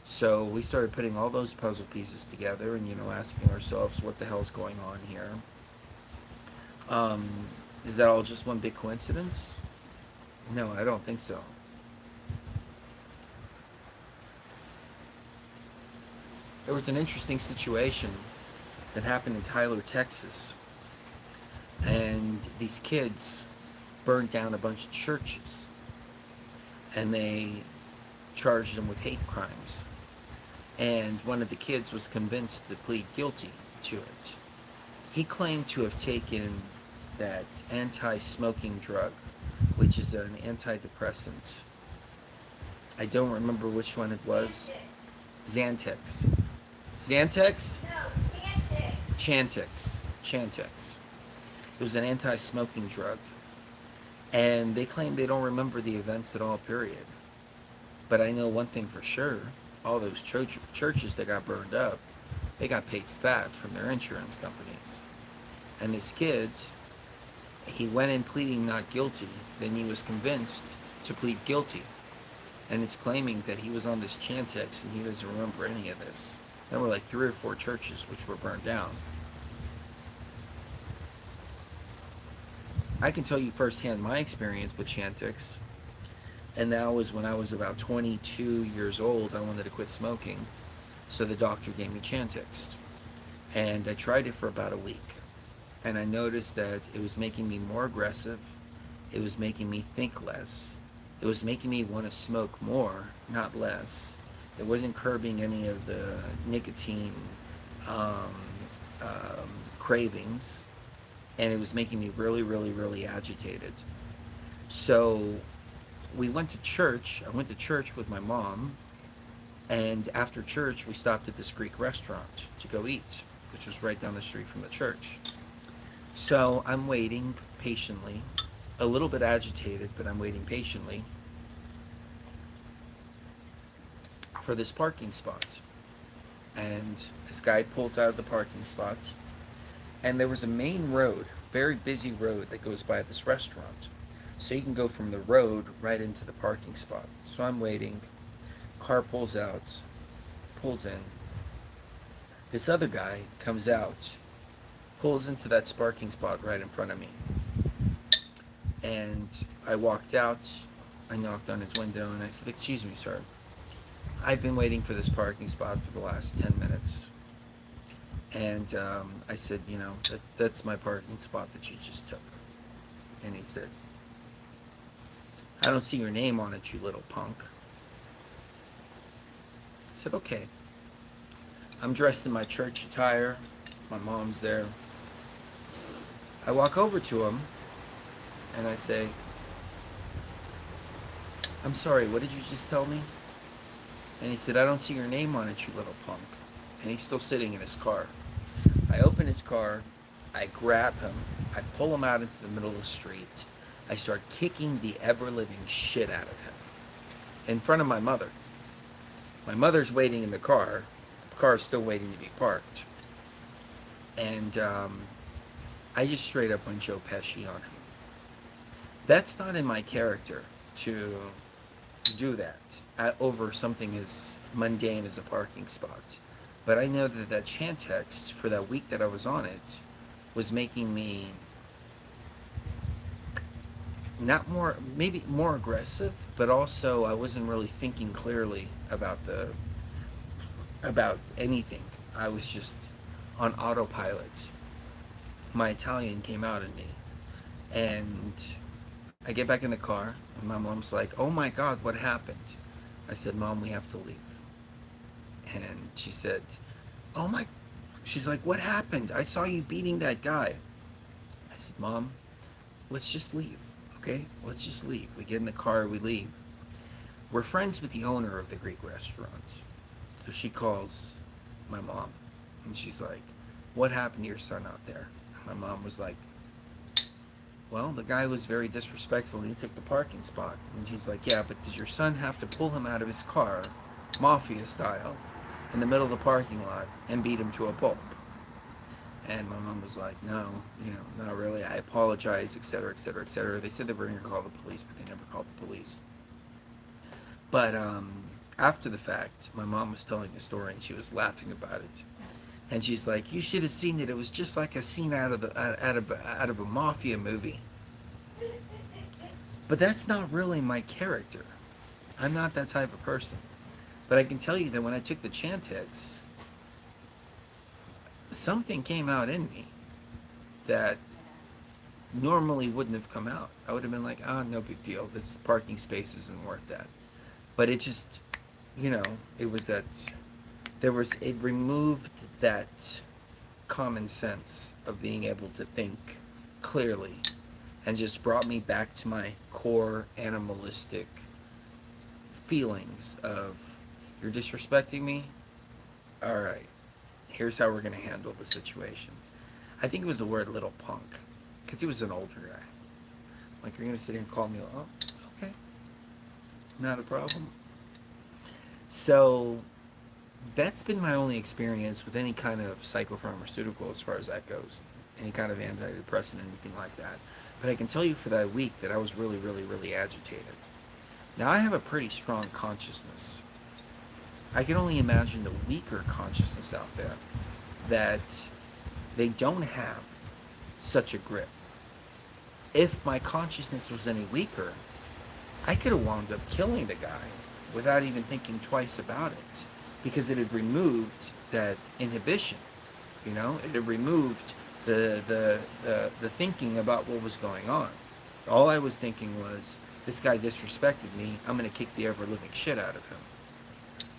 So we started putting all those puzzle pieces together and, asking ourselves what the hell's going on here. Um, is that all just one big coincidence? No, I don't think so. There was an interesting situation that happened in Tyler, Texas, and these kids burned down a bunch of churches, and they charged them with hate crimes. And one of the kids was convinced to plead guilty to it. He claimed to have taken that anti-smoking drug, which is an antidepressant. I don't remember which one it was. Xantex. Xantex? No, Chantix. Chantix. It was an anti-smoking drug. And they claim they don't remember the events at all, period. But I know one thing for sure. All those churches that got burned up, they got paid fat from their insurance companies. And this kid, he went in pleading not guilty. Then he was convinced to plead guilty. And it's claiming that he was on this Chantix and he doesn't remember any of this. There were like 3 or 4 churches which were burned down. I can tell you firsthand my experience with Chantix. And that was when I was about 22 years old. I wanted to quit smoking. So the doctor gave me Chantix. And I tried it for about a week. And I noticed that it was making me more aggressive. It was making me think less. It was making me want to smoke more, not less. It wasn't curbing any of the nicotine um, cravings. And it was making me really, really, really agitated. So we went to church. I went to church with my mom. And after church, we stopped at this Greek restaurant to go eat, which was right down the street from the church. So I'm waiting patiently, a little bit agitated, but I'm waiting patiently for this parking spot. And this guy pulls out of the parking spot, and there was a main road, very busy road that goes by this restaurant. So you can go from the road right into the parking spot. So I'm waiting, car pulls out, pulls in. This other guy comes out, pulls into that parking spot right in front of me. And I walked out, I knocked on his window, and I said, "Excuse me, sir. I've been waiting for this parking spot for the last 10 minutes. And I said, that's my parking spot that you just took." And he said, "I don't see your name on it, you little punk." I said, "Okay." I'm dressed in my church attire. My mom's there. I walk over to him and I say, "I'm sorry, what did you just tell me?" And he said, "I don't see your name on it, you little punk." And he's still sitting in his car. I open his car, I grab him, I pull him out into the middle of the street. I start kicking the ever-living shit out of him in front of my mother. My mother's waiting in the car. The car's still waiting to be parked. And I just straight up went Joe Pesci on him. That's not in my character to do that over something as mundane as a parking spot. But I know that Chantix, for that week that I was on it, was making me maybe more aggressive, but also I wasn't really thinking clearly about anything. I was just on autopilot. My Italian came out in me. And I get back in the car, and my mom's like, "Oh my God, what happened?" I said, "Mom, we have to leave." And she said, she's like, "What happened? I saw you beating that guy." I said, "Mom, let's just leave, okay? Let's just leave." We get in the car, we leave. We're friends with the owner of the Greek restaurant. So she calls my mom, and she's like, "What happened to your son out there?" And my mom was like, "Well, the guy was very disrespectful. He took the parking spot." And he's like, "Yeah, but did your son have to pull him out of his car, mafia style, in the middle of the parking lot and beat him to a pulp?" And my mom was like, "No, not really. I apologize, etc., etc., etc." They said they were going to call the police, but they never called the police. But after the fact, my mom was telling the story and she was laughing about it. And she's like, "You should have seen it. It was just like a scene out of a mafia movie." But that's not really my character. I'm not that type of person. But I can tell you that when I took the Chantix, something came out in me that normally wouldn't have come out. I would have been like, "Ah, no big deal. This parking space isn't worth that." But it just, it was that it removed that common sense of being able to think clearly and just brought me back to my core animalistic feelings of, "You're disrespecting me? All right, here's how we're going to handle the situation." I think it was the word little punk, because he was an older guy. Like, "You're going to sit here and call me?" "Oh, okay, not a problem." So that's been my only experience with any kind of psychopharmaceutical as far as that goes. Any kind of antidepressant, anything like that. But I can tell you for that week that I was really, really, really agitated. Now, I have a pretty strong consciousness. I can only imagine the weaker consciousness out there that they don't have such a grip. If my consciousness was any weaker, I could have wound up killing the guy without even thinking twice about it, because it had removed that inhibition. It had removed the thinking about what was going on. All I was thinking was, this guy disrespected me. I'm going to kick the ever living shit out of him.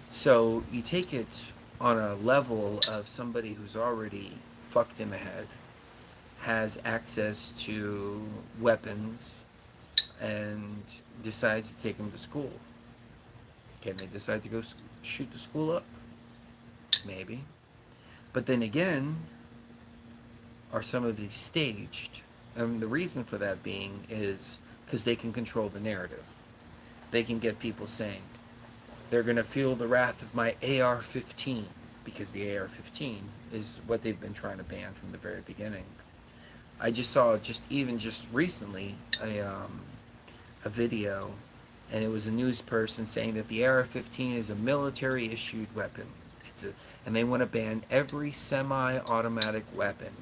So you take it on a level of somebody who's already fucked in the head, has access to weapons, and decides to take them to school. Can they decide to go shoot the school up? Maybe. But then again, are some of these staged? And the reason for that being is because they can control the narrative. They can get people saying, they're going to feel the wrath of my AR-15, because the AR-15 is what they've been trying to ban from the very beginning. I just saw just recently a video, and it was a news person saying that the AR-15 is a military issued weapon. And they want to ban every semi-automatic weapon,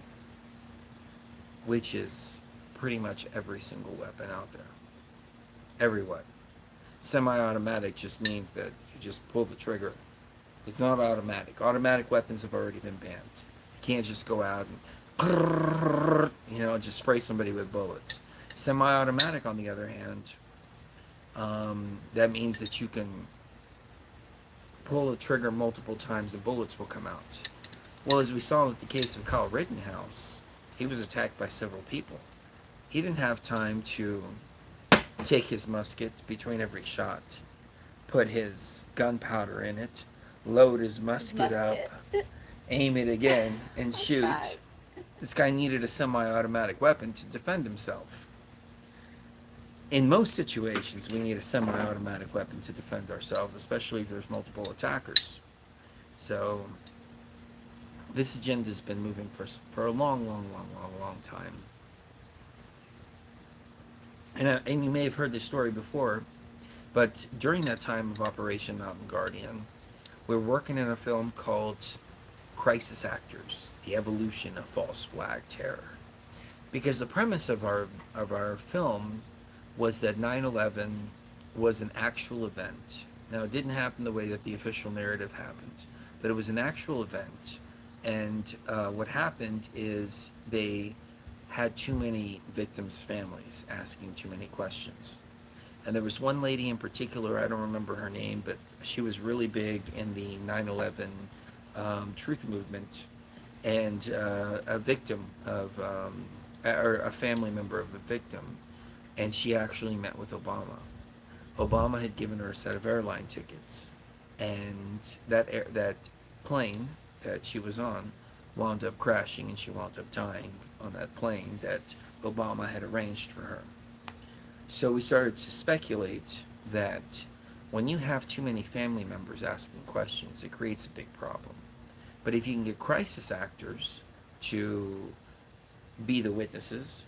which is pretty much every single weapon out there. Every weapon. Semi-automatic just means that you just pull the trigger. It's not automatic. Automatic weapons have already been banned. You can't just go out and just spray somebody with bullets. Semi-automatic, on the other hand, that means that you can pull the trigger multiple times and bullets will come out. Well, as we saw with the case of Kyle Rittenhouse, he was attacked by several people. He didn't have time to take his musket between every shot, put his gunpowder in it, load his musket up, aim it again, and shoot. God. This guy needed a semi-automatic weapon to defend himself. In most situations, we need a semi-automatic weapon to defend ourselves, especially if there's multiple attackers. So this agenda's been moving for a long, long, long, long, long time. And you may have heard this story before, but during that time of Operation Mountain Guardian, we're working in a film called Crisis Actors: The Evolution of False Flag Terror. Because the premise of our film was that 9/11 was an actual event. Now, it didn't happen the way that the official narrative happened, but it was an actual event. And what happened is they had too many victims' families asking too many questions. And there was one lady in particular, I don't remember her name, but she was really big in the 9/11 truth movement, and a victim of, or a family member of a victim, and she actually met with Obama. Obama had given her a set of airline tickets, and that plane that she was on wound up crashing, and she wound up dying on that plane that Obama had arranged for her. So we started to speculate that when you have too many family members asking questions, it creates a big problem. But if you can get crisis actors to be the witnesses,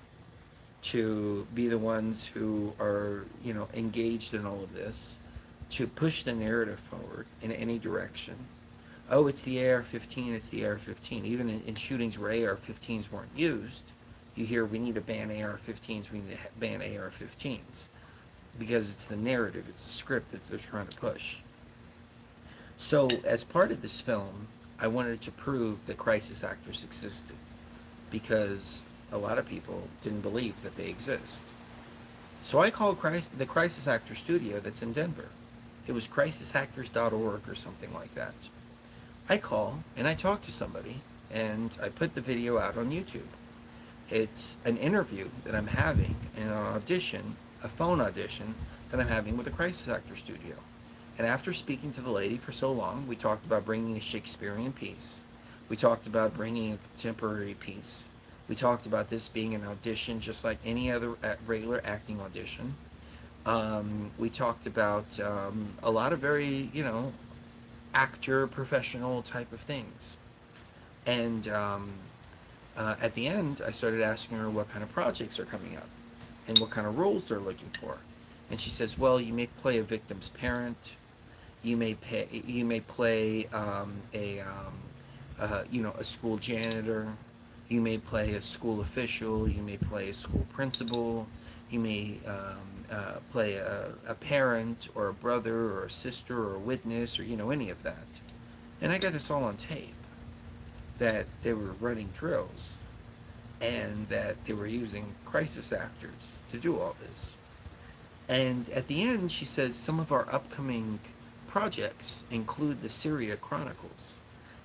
to be the ones who are, engaged in all of this, to push the narrative forward in any direction. Oh, it's the AR-15, it's the AR-15. Even in shootings where AR-15s weren't used, you hear we need to ban AR-15s, we need to ban AR-15s. Because it's the narrative, it's the script that they're trying to push. So, as part of this film, I wanted to prove that crisis actors existed. Because a lot of people didn't believe that they exist. So I called the Crisis Actor Studio that's in Denver. It was crisisactors.org or something like that. I call and I talk to somebody and I put the video out on YouTube. It's an interview that I'm having and an audition, a phone audition that I'm having with the Crisis Actor Studio. And after speaking to the lady for so long, we talked about bringing a Shakespearean piece. We talked about bringing a contemporary piece. We talked about this being an audition just like any other regular acting audition. We talked about a lot of very, actor, professional type of things. And at the end, I started asking her what kind of projects are coming up and what kind of roles they're looking for. And she says, well, you may play a victim's parent. You may play a school janitor. You may play a school official. You may play a school principal. You may play a parent or a brother or a sister or a witness or any of that. And I got this all on tape that they were running drills and that they were using crisis actors to do all this. And at the end, she says some of our upcoming projects include the Syria Chronicles.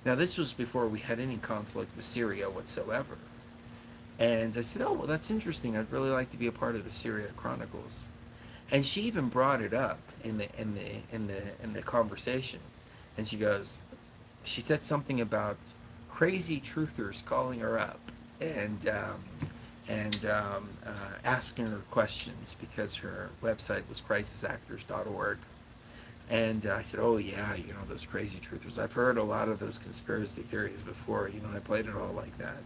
Now, this was before we had any conflict with Syria whatsoever. And I said, "Oh, well, that's interesting. I'd really like to be a part of the Syria Chronicles." And she even brought it up in the conversation. And she said something about crazy truthers calling her up and asking her questions because her website was crisisactors.org. And I said, oh, yeah, those crazy truthers. I've heard a lot of those conspiracy theories before, and I played it all like that.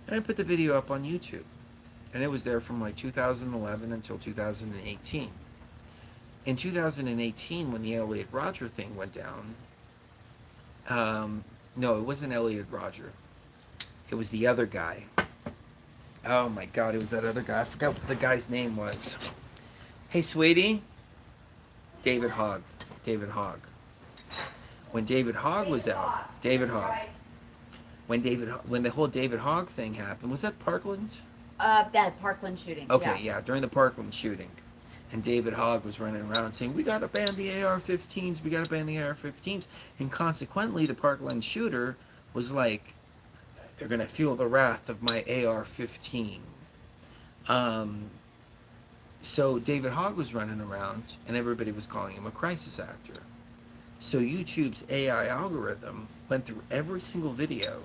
And I put the video up on YouTube. And it was there from like 2011 until 2018. In 2018, when the Elliot Rodger thing went down, no, it wasn't Elliot Rodger. It was the other guy. Oh my God, it was that other guy. I forgot what the guy's name was. Hey, sweetie. David Hogg. David Hogg. When David Hogg was out, David Hogg. When the whole David Hogg thing happened, was that Parkland? That Parkland shooting. Okay, yeah, during the Parkland shooting. And David Hogg was running around saying, we gotta ban the AR-15s, we gotta ban the AR-15s. And consequently, the Parkland shooter was like, they're gonna feel the wrath of my AR-15. So David Hogg was running around, and everybody was calling him a crisis actor. So YouTube's AI algorithm went through every single video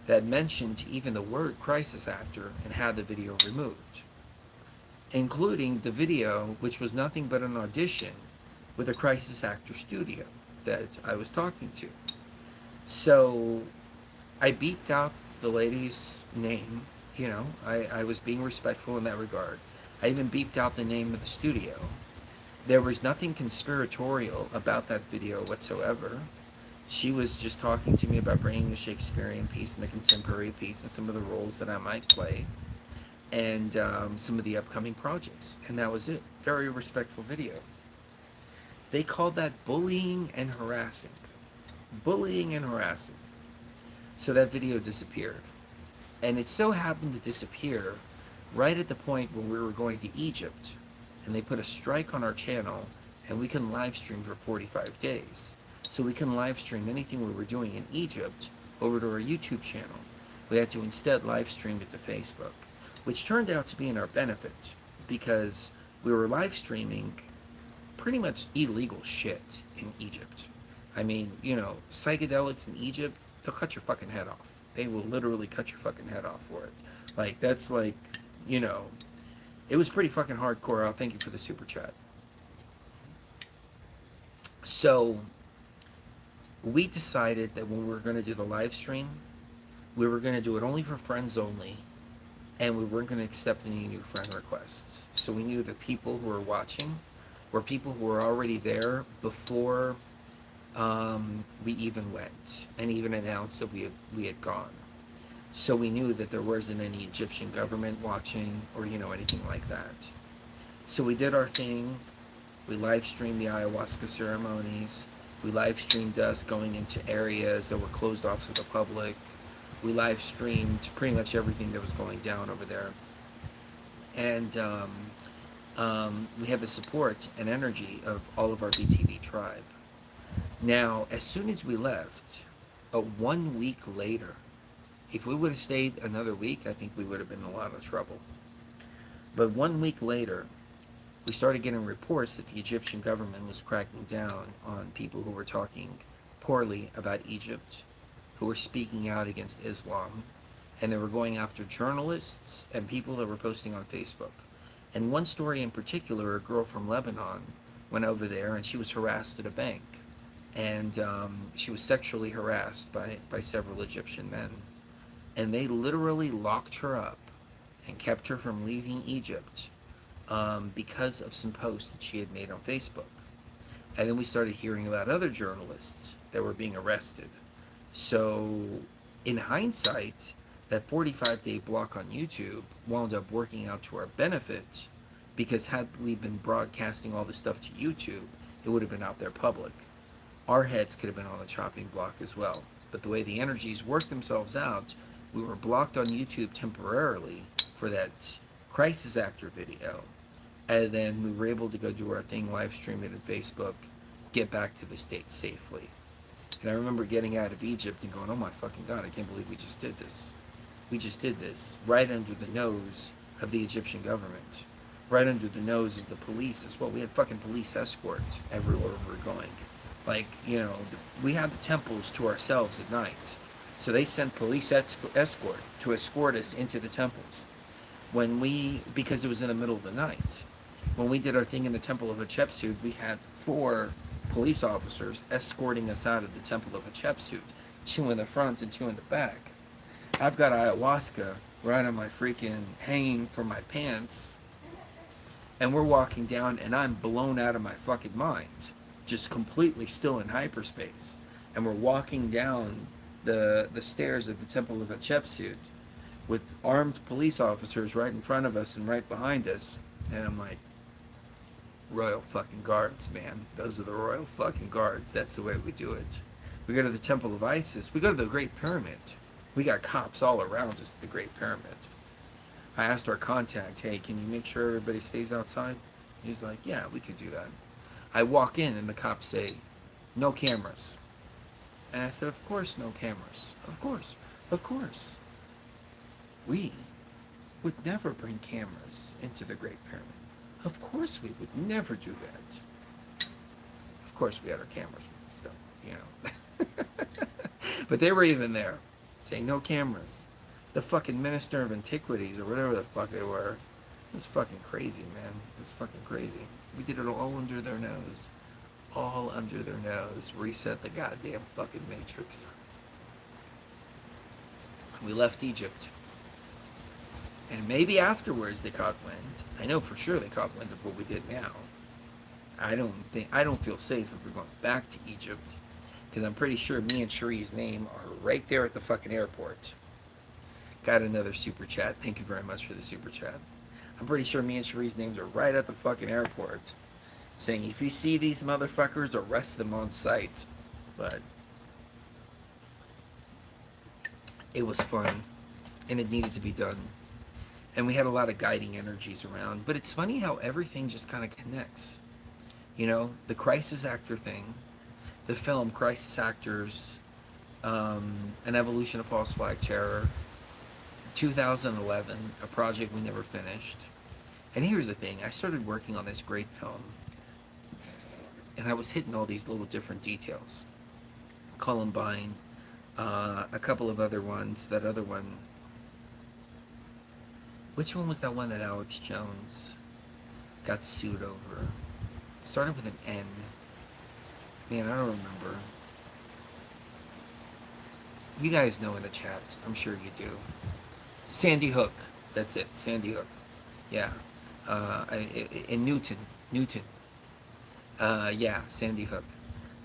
that mentioned even the word crisis actor and had the video removed, including the video which was nothing but an audition with a crisis actor studio that I was talking to. So I beeped out the lady's name. I was being respectful in that regard. I even beeped out the name of the studio. There was nothing conspiratorial about that video whatsoever. She was just talking to me about bringing the Shakespearean piece and the contemporary piece and some of the roles that I might play and some of the upcoming projects. And that was it. Very respectful video. They called that bullying and harassing. Bullying and harassing. So that video disappeared. And it so happened to disappear right at the point when we were going to Egypt. And they put a strike on our channel and we can live stream for 45 days. So we can live stream anything we were doing in Egypt over to our YouTube channel. We had to instead live stream it to Facebook, which turned out to be in our benefit because we were live streaming pretty much illegal shit in Egypt. I mean, psychedelics in Egypt, they'll cut your fucking head off. They will literally cut your fucking head off for it. Like, that's like, it was pretty fucking hardcore. I'll thank you for the super chat. So we decided that when we were going to do the live stream, we were going to do it only for friends only, and we weren't going to accept any new friend requests. So we knew the people who were watching were people who were already there before we even went and even announced that we had gone. So we knew that there wasn't any Egyptian government watching or anything like that. So we did our thing. We live streamed the ayahuasca ceremonies. We live streamed us going into areas that were closed off to the public. We live streamed pretty much everything that was going down over there. And we had the support and energy of all of our BTV tribe. Now, as soon as we left, 1 week later, if we would have stayed another week, I think we would have been in a lot of trouble. But 1 week later, we started getting reports that the Egyptian government was cracking down on people who were talking poorly about Egypt, who were speaking out against Islam, and they were going after journalists and people that were posting on Facebook. And one story in particular, a girl from Lebanon went over there and she was harassed at a bank. And she was sexually harassed by several Egyptian men. And they literally locked her up and kept her from leaving Egypt because of some posts that she had made on Facebook. And then we started hearing about other journalists that were being arrested. So, in hindsight, that 45-day block on YouTube wound up working out to our benefit, because had we been broadcasting all this stuff to YouTube, it would have been out there public. Our heads could have been on the chopping block as well. But the way the energies worked themselves out, we were blocked on YouTube temporarily for that crisis actor video. And then we were able to go do our thing, live stream it on Facebook, get back to the States safely. And I remember getting out of Egypt and going, oh my fucking God, I can't believe we just did this. We just did this right under the nose of the Egyptian government. Right under the nose of the police as well. We had fucking police escort everywhere we were going. Like, we had the temples to ourselves at night. So they sent police escort to escort us into the temples. Because it was in the middle of the night. When we did our thing in the Temple of Hatshepsut, we had 4 police officers escorting us out of the Temple of Hatshepsut. 2 in the front and 2 in the back. I've got ayahuasca right on my freaking hanging from my pants. And we're walking down and I'm blown out of my fucking mind. Just completely still in hyperspace. And we're walking down the stairs of the Temple of Hatshepsut with armed police officers right in front of us and right behind us. And I'm like, royal fucking guards, man. Those are the royal fucking guards. That's the way we do it. We go to the Temple of Isis. We go to the Great Pyramid. We got cops all around us at the Great Pyramid. I asked our contact, hey, can you make sure everybody stays outside? He's like, yeah, we could do that. I walk in and the cops say, no cameras. And I said, of course no cameras. Of course. Of course. We would never bring cameras into the Great Pyramid. Of course we would never do that. Of course we had our cameras with us still, But they were even there, saying no cameras. The fucking Minister of Antiquities, or whatever the fuck they were. It was fucking crazy, man. It was fucking crazy. We did it all under their nose. All under their nose. Reset the goddamn fucking matrix. We left Egypt. And maybe afterwards they caught wind. I know for sure they caught wind of what we did now. I don't feel safe if we're going back to Egypt, because I'm pretty sure me and Cherie's name are right there at the fucking airport. Got another super chat. Thank you very much for the super chat. I'm pretty sure me and Cherie's names are right at the fucking airport, saying if you see these motherfuckers, arrest them on sight. But it was fun, and it needed to be done. And we had a lot of guiding energies around. But it's funny how everything just kind of connects. The crisis actor thing, the film Crisis Actors, An Evolution of False Flag Terror, 2011, a project we never finished. And here's the thing, I started working on this great film, and I was hitting all these little different details. Columbine, a couple of other ones, that other one. Which one was that one that Alex Jones got sued over? It started with an N. Man, I don't remember. You guys know in the chat. I'm sure you do. Sandy Hook. That's it. Sandy Hook. Yeah. In Newton. Yeah, Sandy Hook.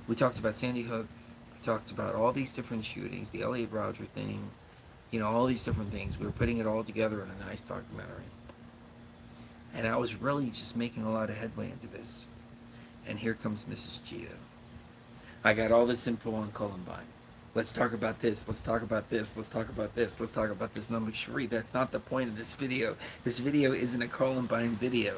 We talked about Sandy Hook. We talked about all these different shootings, the Elliot Roger thing, all these different things. We were putting it all together in a nice documentary. And I was really just making a lot of headway into this. And here comes Mrs. Gia. I got all this info on Columbine. Let's talk about this. Let's talk about this. Let's talk about this. Let's talk about this. And I'm like, Cherie, that's not the point of this video. This video isn't a Columbine video.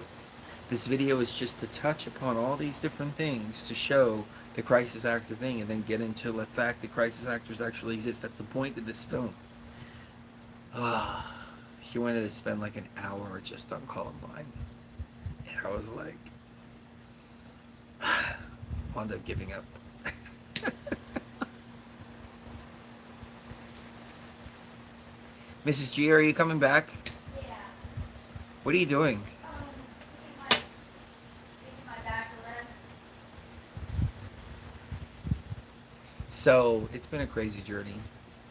This video is just to touch upon all these different things to show the crisis actor thing and then get into the fact that crisis actors actually exist. That's the point of this film. She wanted to spend like an hour just on Columbine. And I was like, wound up giving up. Mrs. G, are you coming back? Yeah. What are you doing? Taking my back rest. So, it's been a crazy journey.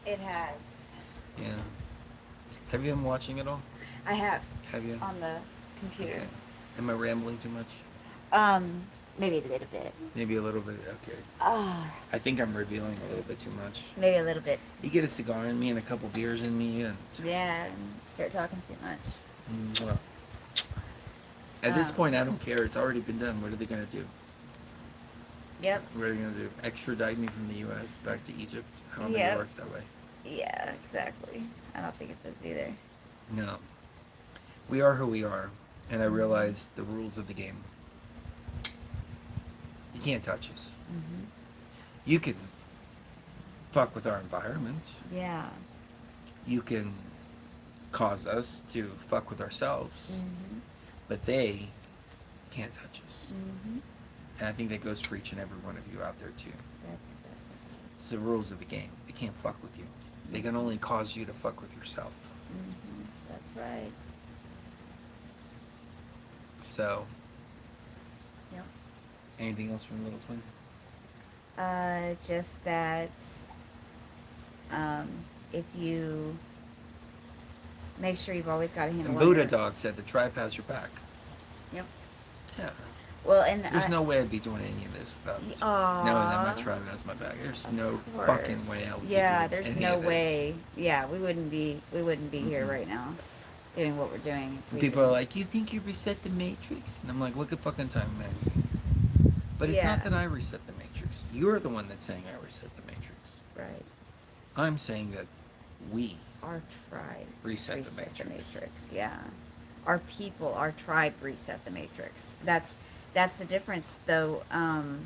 It has. Yeah. Have you been watching it all? I have. Have you? On the computer. Okay. Am I rambling too much? Maybe a little bit. Maybe a little bit. Okay. I think I'm revealing a little bit too much. Maybe a little bit. You get a cigar in me and a couple beers in me, and Yeah, and start talking too much. well, at this point, I don't care. It's already been done. What are they gonna do? Yep. What are they gonna do? Extradite me from the U.S. back to Egypt? I don't think Yep. it works that way. Yeah, exactly. I don't think it does either. No. We are who we are, and I realize the rules of the game. You can't touch us. Mm-hmm. You can fuck with our environment. Yeah. You can cause us to fuck with ourselves, Mm-hmm. but they can't touch us. Mm-hmm. And I think that goes for each and every one of you out there too. That's exactly. It's the rules of the game. They can't fuck with you. They can only cause you to fuck with yourself. Mm-hmm. That's right. So, Yep. anything else from Little Twin? Just that, if you make sure you've always got a handle And on Buddha your- Dog said the tribe has your back. Yep. Yeah. Well, and There's no way I'd be doing any of this without knowing that my tribe has my back. There's no fucking way I would Yeah, be doing there's any no of this. way. Yeah, we wouldn't be here Mhm. right now, doing what we're doing. if we People are didn't. like, you think you reset the Matrix? And I'm like, look at fucking Time Magazine. But it's Yeah. not that I reset the Matrix. You're the one that's saying I reset the Matrix. Right. I'm saying that we Our tribe reset the Matrix. Yeah, our people, our tribe reset the matrix. That's the difference, though. I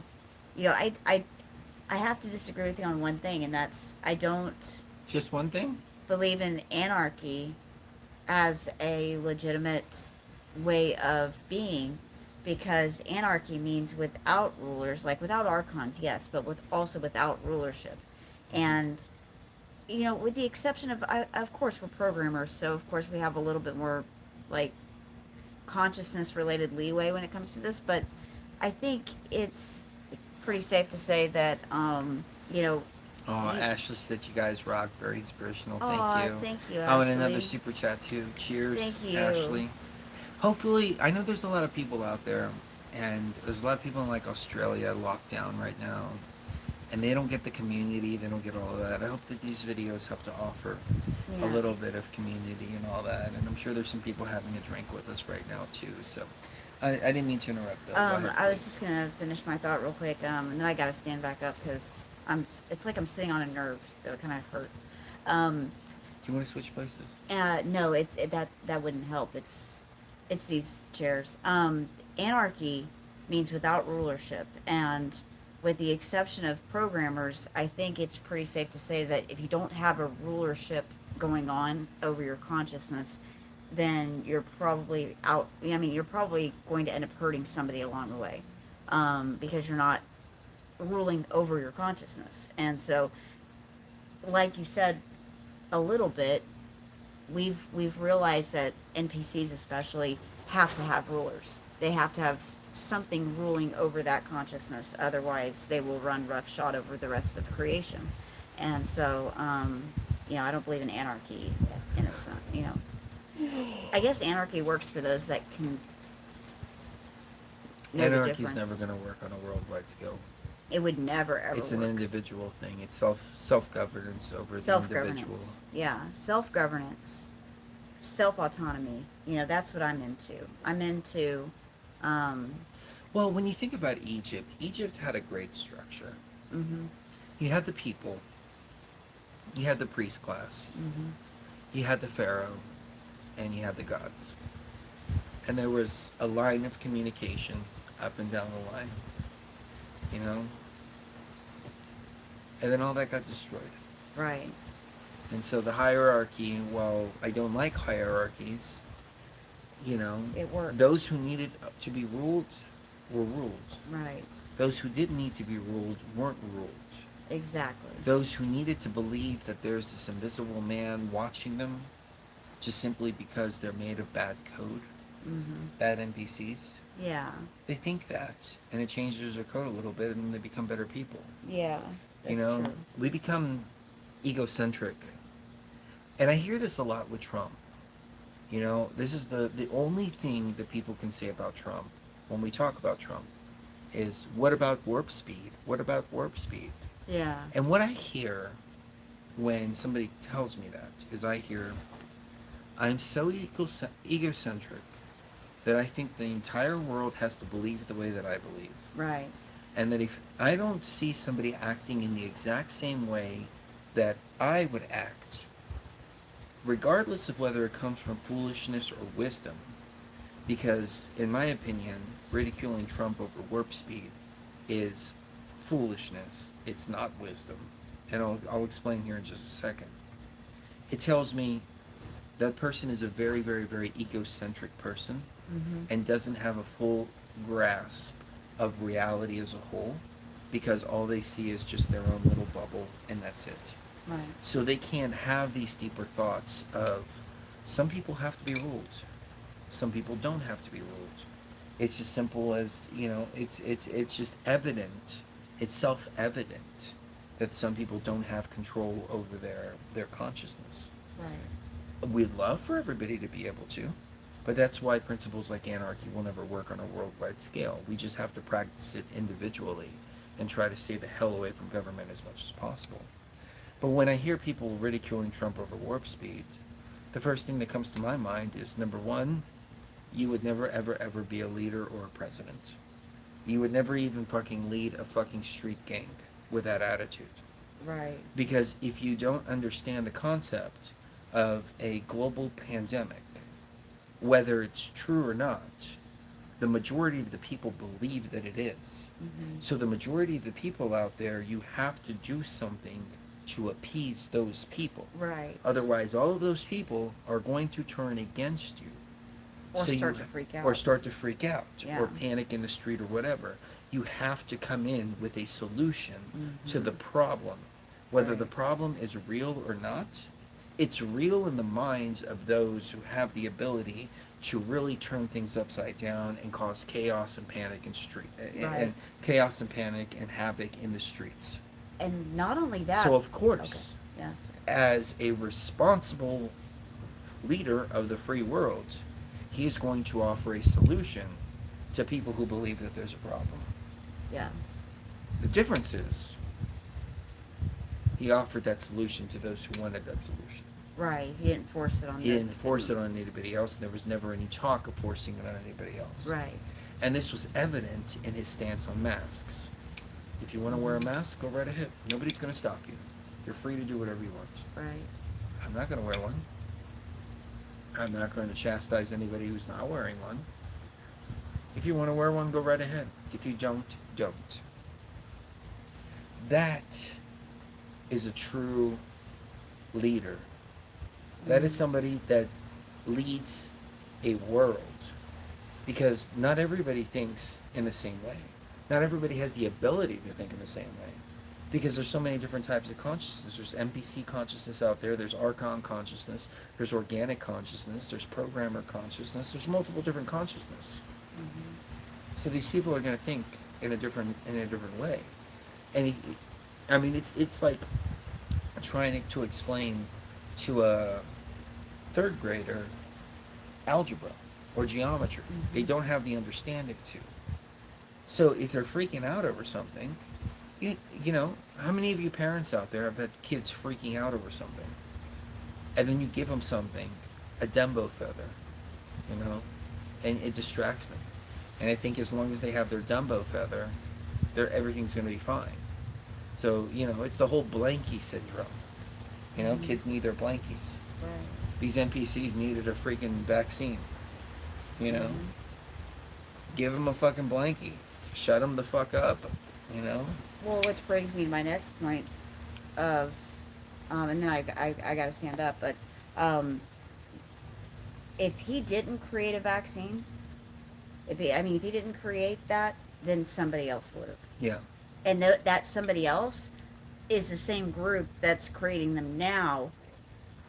have to disagree with you on one thing, and that's I don't Just one thing? believe in anarchy as a legitimate way of being, because anarchy means without rulers, like without archons, yes, but also without rulership. And with the exception of course we're programmers, so of course we have a little bit more like consciousness related leeway when it comes to this, but I think it's pretty safe to say that Oh, Ashley said you guys rock. Very inspirational. Aw, Thank you. thank you, Oh, and another Ashley. super chat too. Cheers, Thank you. Ashley. Hopefully, I know there's a lot of people out there, and there's a lot of people in like Australia locked down right now, and they don't get the community. They don't get all of that. I hope that these videos help to offer a Yeah. little bit of community and all that. And I'm sure there's some people having a drink with us right now too. So, I didn't mean to interrupt. Though. Go ahead, I was please. just gonna finish my thought real quick, and then I gotta stand back up because it's like I'm sitting on a nerve, so it kind of hurts. Do you want to switch places? No, that wouldn't help. It's these chairs. Anarchy means without rulership, and with the exception of programmers, I think it's pretty safe to say that if you don't have a rulership going on over your consciousness, then you're probably out. I mean, you're probably going to end up hurting somebody along the way, because you're not ruling over your consciousness. And so, like you said, a little bit, we've realized that NPCs especially have to have rulers. They have to have something ruling over that consciousness. Otherwise, they will run roughshod over the rest of creation. And so, I don't believe in anarchy in a sense. I guess anarchy works for those that can know the Anarchy is difference. never going to work on a worldwide scale. It would never ever It's an work. individual thing. It's self-governance over the individual. Self-governance. Yeah, self-governance, self-autonomy. That's what I'm into. I'm into, um, Well, when you think about Egypt, Egypt had a great structure. mhm, You had the people, you had the priest class, mhm, you had the pharaoh, and you had the gods. And there was a line of communication up and down the line, you know? And then all that got destroyed. right. And so the hierarchy, while I don't like hierarchies, It worked. those who needed to be ruled were ruled. Right. Those who didn't need to be ruled weren't ruled. Exactly. Those who needed to believe that there's this invisible man watching them just simply because they're made of bad code, Mhm. bad NPCs, Yeah. they think that, and it changes their code a little bit, and they become better people. Yeah. That's true. We become egocentric. And I hear this a lot with Trump. This is the only thing that people can say about Trump when we talk about Trump is, what about warp speed? What about warp speed? Yeah. And what I hear when somebody tells me that is, I hear, I'm so egocentric that I think the entire world has to believe the way that I believe. Right. And that if I don't see somebody acting in the exact same way that I would act, regardless of whether it comes from foolishness or wisdom, because in my opinion, ridiculing Trump over warp speed is foolishness. It's not wisdom. And I'll explain here in just a second. It tells me that person is a very, very, very egocentric person Mhm. and doesn't have a full grasp of reality as a whole, because all they see is just their own little bubble, and that's it. Right. So they can't have these deeper thoughts of, some people have to be ruled, some people don't have to be ruled. It's just simple as, it's just evident, it's self-evident that some people don't have control over their consciousness. Right. We'd love for everybody to be able to, but that's why principles like anarchy will never work on a worldwide scale. We just have to practice it individually and try to stay the hell away from government as much as possible. But when I hear people ridiculing Trump over warp speed, the first thing that comes to my mind is, number one, you would never, ever, ever be a leader or a president. You would never even fucking lead a fucking street gang with that attitude. Right. Because if you don't understand the concept of a global pandemic, whether it's true or not, the majority of the people believe that it is. Mhm. So the majority of the people out there, you have to do something to appease those people. Right. Otherwise, all of those people are going to turn against you. Or So start to freak out. Or start to freak out, Yeah. or panic in the street or whatever. You have to come in with a solution to Mhm. the problem. Whether Right. the problem is real or not, it's real in the minds of those who have the ability to really turn things upside down and cause chaos and panic in Right. chaos and panic and havoc in the streets. And not only that. So of course, Okay. Yeah. as a responsible leader of the free world, he is going to offer a solution to people who believe that there's a problem. Yeah. The difference is, he offered that solution to those who wanted that solution. Right. He didn't force it on. He those didn't that force it on anybody else, and there was never any talk of forcing it on anybody else. Right. And this was evident in his stance on masks. If you want to wear a mask, go right ahead. Nobody's going to stop you. You're free to do whatever you want. Right. I'm not going to wear one. I'm not going to chastise anybody who's not wearing one. If you want to wear one, go right ahead. If you don't, don't. That is a true leader. That is somebody that leads a world. Because not everybody thinks in the same way. Not everybody has the ability to think in the same way. Because there's so many different types of consciousness. There's NPC consciousness out there. There's Archon consciousness. There's organic consciousness. There's programmer consciousness. There's multiple different consciousness. Mhm. So these people are going to think in a different way. And it's like trying to explain to a third grader algebra or geometry. Mhm. They don't have the understanding to. So if they're freaking out over something, you know, how many of you parents out there have had kids freaking out over something? And then you give them something, a Dumbo feather, you know, and it distracts them. And I think as long as they have their Dumbo feather, everything's going to be fine. So, you know, it's the whole blankie syndrome. You know, Mm-hmm. kids need their blankies. Right. These NPCs needed a freaking vaccine. You know, Mm-hmm. give them a fucking blankie. Shut them the fuck up. You know? Well, which brings me to my next point of, and then I got to stand up, but um, if he didn't create a vaccine, if he didn't create that, then somebody else would have. Yeah. And that somebody else is the same group that's creating them now,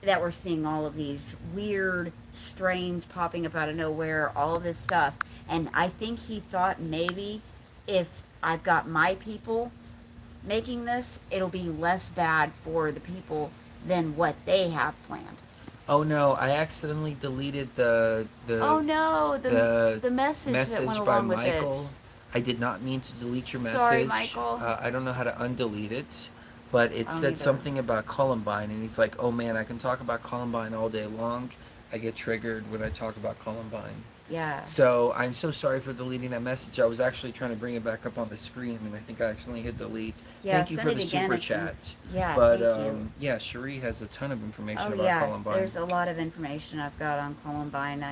that we're seeing all of these weird strains popping up out of nowhere, all of this stuff. And I think he thought maybe if I've got my people making this, it'll be less bad for the people than what they have planned. Oh no, I accidentally deleted the Oh the no, the the message that went message by along with it. Michael. I did not mean to delete your Sorry, message. Michael. I don't know how to undelete it, but it I don't said either. something about Columbine, and he's like, "Oh man, I can talk about Columbine all day long. I get triggered when I talk about Columbine." Yeah. So I'm so sorry for deleting that message. I was actually trying to bring it back up on the screen, and I think I accidentally hit delete. Yeah, Thank you send for it the again super if you. chat. Yeah, But thank you. yeah, Cherie has a ton of information Oh about yeah, Columbine. there's a lot of information I've got on Columbine.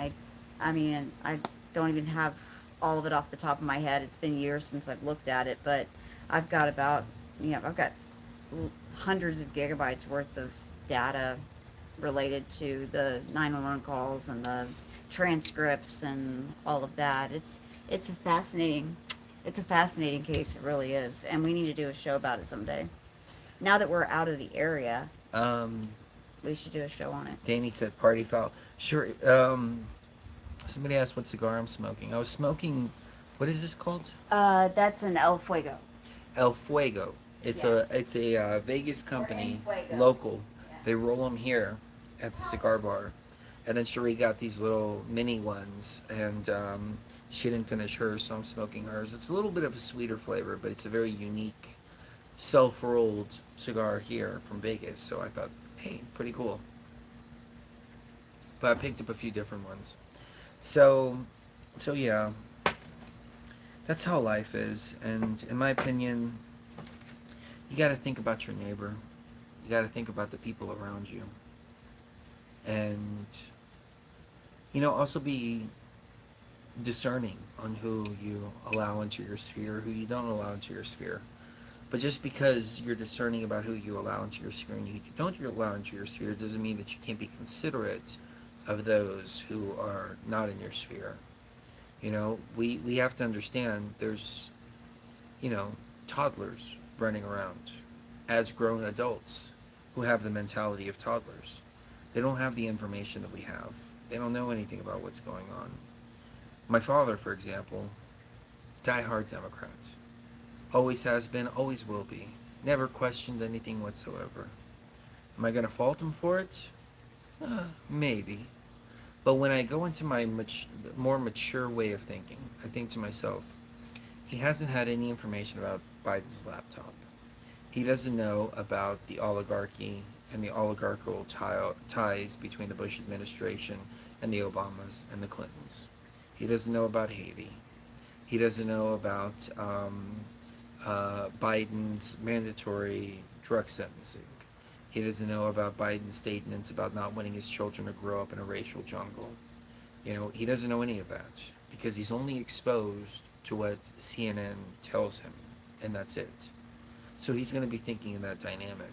I mean, I don't even have all of it off the top of my head. It's been years since I've looked at it, but I've got about, I've got hundreds of gigabytes worth of data related to the 911 calls and the transcripts and all of that. It's a fascinating, it's a fascinating case. It really is, and we need to do a show about it someday. Now that we're out of the area, Um, we should do a show on it. Danny said party foul. Sure. Somebody asked what cigar I'm smoking. I was smoking. What is this called? That's an El Fuego. El Fuego. It's Yeah. a Vegas Or En company, Fuego. local. Yeah. They roll them here at the cigar bar, and then Cherie got these little mini ones, and she didn't finish hers, so I'm smoking hers. It's a little bit of a sweeter flavor, but it's a very unique self-rolled cigar here from Vegas. So I thought, hey, pretty cool. But I picked up a few different ones. So, so yeah, that's how life is. And in my opinion, you got to think about your neighbor. You got to think about the people around you. And, you know, also be discerning on who you allow into your sphere, who you don't allow into your sphere. But just because you're discerning about who you allow into your sphere and who you don't allow into your sphere doesn't mean that you can't be considerate of those who are not in your sphere. You know, we have to understand there's, you know, toddlers running around as grown adults who have the mentality of toddlers. They don't have the information that we have. They don't know anything about what's going on. My father, for example, diehard Democrat. Always has been, always will be. Never questioned anything whatsoever. Am I going to fault him for it? Maybe. But when I go into my more mature way of thinking, I think to myself, he hasn't had any information about Biden's laptop. He doesn't know about the oligarchy and the oligarchical ties between the Bush administration and the Obamas and the Clintons. He doesn't know about Haiti. He doesn't know about Biden's mandatory drug sentencing. He doesn't know about Biden's statements about not wanting his children to grow up in a racial jungle. You know, he doesn't know any of that because he's only exposed to what CNN tells him, and that's it. So he's going to be thinking in that dynamic.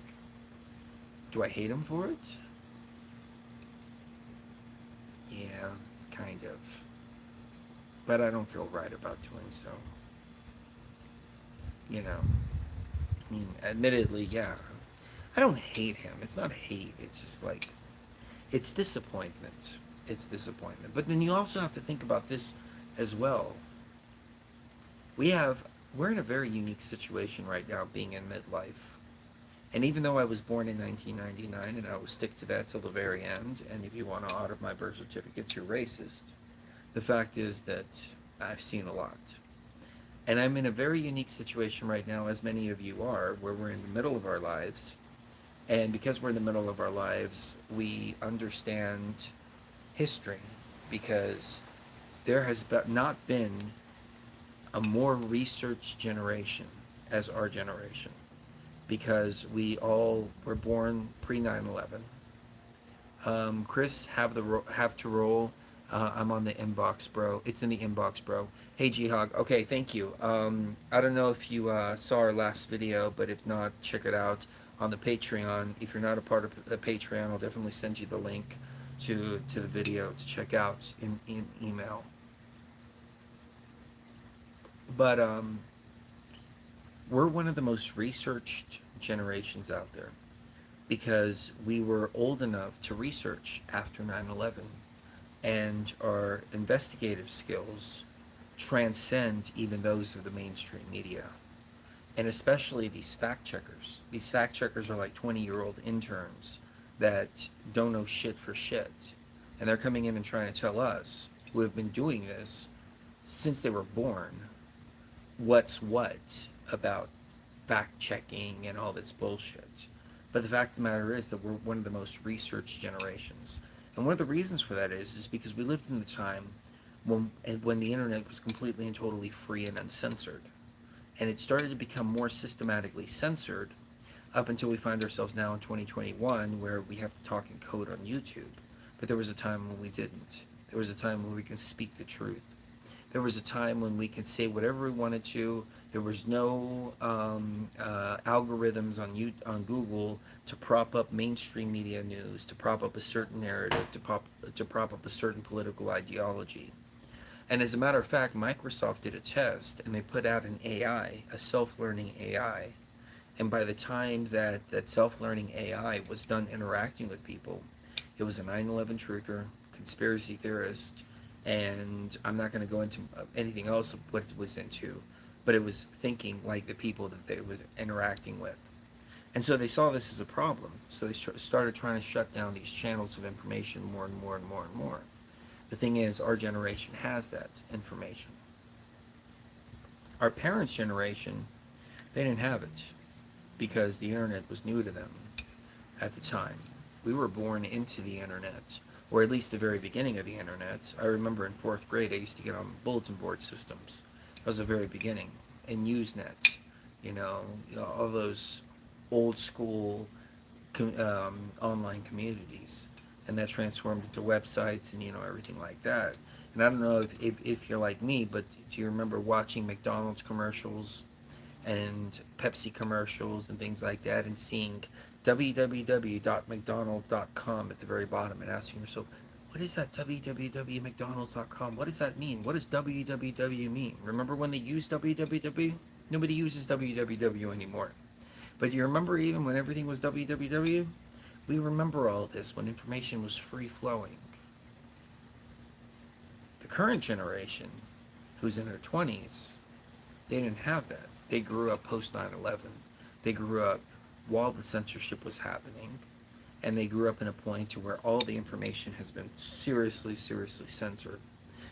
Do I hate him for it? Yeah, kind of. But I don't feel right about doing so. You know, I mean, admittedly, yeah. I don't hate him. It's not hate. It's just like, it's disappointment. It's disappointment. But then you also have to think about this as well. We're in a very unique situation right now being in midlife. And even though I was born in 1999 and I will stick to that till the very end, and if you want to audit my birth certificates, you're racist. The fact is that I've seen a lot. And I'm in a very unique situation right now, as many of you are, where we're in the middle of our lives. And because we're in the middle of our lives, we understand history because there has not been a more researched generation as our generation because we all were born pre 9/11. Chris, have to roll. I'm on the inbox, bro. It's in the inbox, bro. Hey, G Hog. Okay, thank you. I don't know if you saw our last video, but if not, check it out on the Patreon. If you're not a part of the Patreon, I'll definitely send you the link to the video to check out in email. But we're one of the most researched generations out there because we were old enough to research after 9/11, and our investigative skills transcend even those of the mainstream media. And especially these fact checkers. These fact checkers are like 20-year-old interns that don't know shit for shit. And they're coming in and trying to tell us, who have been doing this since they were born, what's what about fact checking and all this bullshit. But the fact of the matter is that we're one of the most researched generations. And one of the reasons for that is because we lived in the time when the internet was completely and totally free and uncensored. And it started to become more systematically censored up until we find ourselves now in 2021 where we have to talk in code on YouTube. But there was a time when we didn't. There was a time when we could speak the truth. There was a time when we could say whatever we wanted to. There was no algorithms on Google to prop up mainstream media news, to prop up a certain narrative, to prop up a certain political ideology. And as a matter of fact, Microsoft did a test, and they put out an AI, a self-learning AI. And by the time that self-learning AI was done interacting with people, it was a 9/11 truther, conspiracy theorist, and I'm not going to go into anything else of what it was into, but it was thinking like the people that they were interacting with. And so they saw this as a problem. So they started trying to shut down these channels of information more and more and more and more. The thing is, our generation has that information. Our parents' generation, they didn't have it because the internet was new to them at the time. We were born into the internet, or at least the very beginning of the internet. I remember in fourth grade, I used to get on bulletin board systems. That was the very beginning. And Usenet, all those old school online communities. And that transformed into websites and, everything like that. And I don't know if you're like me, but do you remember watching McDonald's commercials and Pepsi commercials and things like that, and seeing www.mcdonalds.com at the very bottom and asking yourself, what is that www.mcdonalds.com? What does that mean? What does www mean? Remember when they used www? Nobody uses www anymore. But do you remember even when everything was www? We remember all of this when information was free flowing. The current generation, who's in their 20s, they didn't have that. They grew up post 9/11. They grew up while the censorship was happening, and they grew up in a point to where all the information has been seriously, seriously censored.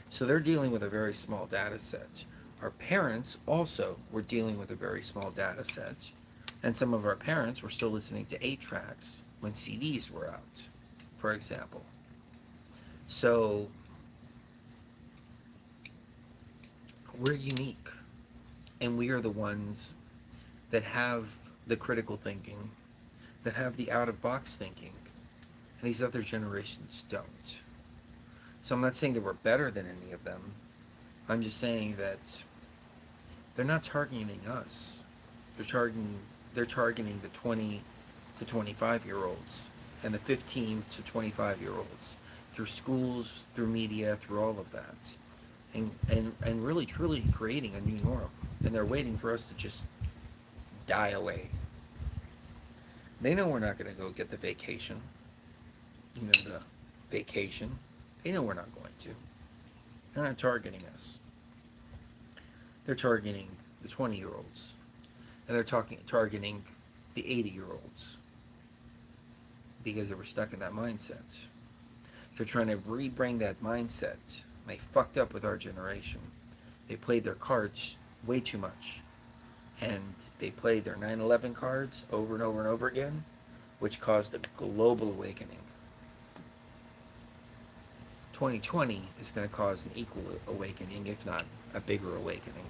So they're dealing with a very small data set. Our parents also were dealing with a very small data set, and some of our parents were still listening to 8-tracks when CDs were out, for example. So we're unique, and we are the ones that have the critical thinking, that have the out-of-box thinking, and these other generations don't. So I'm not saying that we're better than any of them. I'm just saying that they're not targeting us. They're targeting the 20 to 25-year-olds and the 15 to 25-year-olds through schools, through media, through all of that, and really truly creating a new norm. And they're waiting for us to just die away. They know we're not going to go get the vacation. The vacation. They know we're not going to. They're not targeting us. They're targeting the 20-year-olds. And they're targeting the 80-year-olds. Because they were stuck in that mindset. They're trying to re-bring that mindset. They fucked up with our generation. They played their cards way too much. And they played their 9/11 cards over and over and over again, which caused a global awakening. 2020 is going to cause an equal awakening, if not a bigger awakening.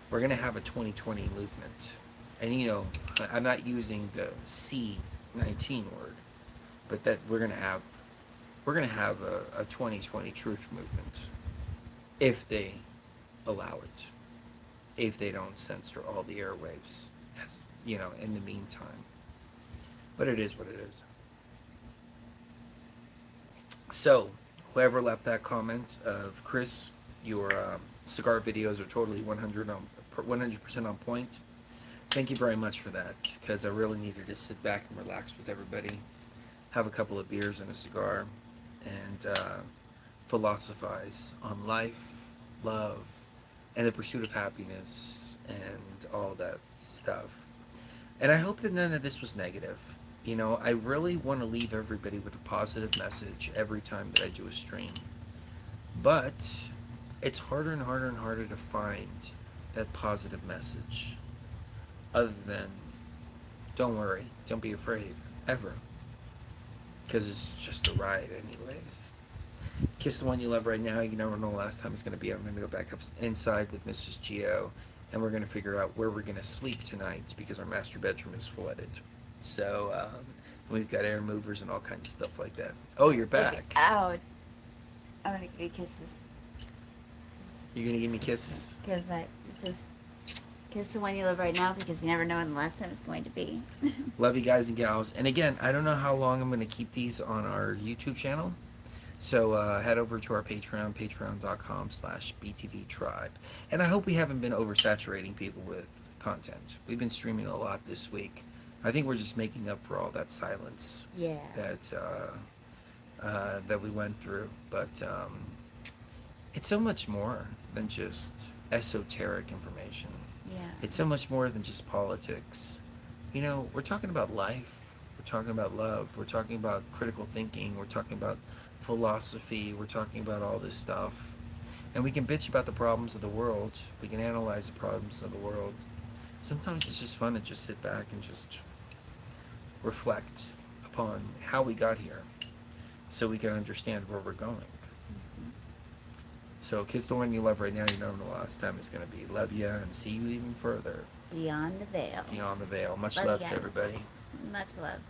We're going to have a 2020 movement. And I'm not using the C19 word, but that we're going to have a 2020 truth movement if they allow it. If they don't censor all the airwaves, in the meantime. But it is what it is. So, whoever left that comment of Chris, your cigar videos are totally 100% on point. Thank you very much for that, because I really needed to sit back and relax with everybody, have a couple of beers and a cigar, and philosophize on life, love, and the pursuit of happiness, and all that stuff. And I hope that none of this was negative. I really want to leave everybody with a positive message every time that I do a stream. But it's harder and harder and harder to find that positive message. Other than, don't worry, don't be afraid, ever. Because it's just a ride anyways. Kiss the one you love right now. You never know the last time it's going to be. I'm going to go back up inside with Mrs. Geo, and we're going to figure out where we're going to sleep tonight, because our master bedroom is flooded. So we've got air movers and all kinds of stuff like that. Oh, you're back. Ouch. I'm going to give you kisses. You're going to give me kisses? Because kiss the one you love right now, because you never know when the last time it's going to be. Love you guys and gals. And again, I don't know how long I'm going to keep these on our YouTube channel. So head over to our Patreon, patreon.com/BTV Tribe. And I hope we haven't been oversaturating people with content. We've been streaming a lot this week. I think we're just making up for all that silence that we went through. But it's so much more than just esoteric information. Yeah. It's so much more than just politics. We're talking about life. We're talking about love. We're talking about critical thinking. We're talking about philosophy. We're talking about all this stuff. And we can bitch about the problems of the world. We can analyze the problems of the world. Sometimes it's just fun to just sit back and just reflect upon how we got here, so we can understand where we're going. Mm-hmm. So kiss the one you love right now. You never know the last time it's going to be. Love you, and see you even further. Beyond the veil. Beyond the veil. Much Love love you to guys. everybody. Much love.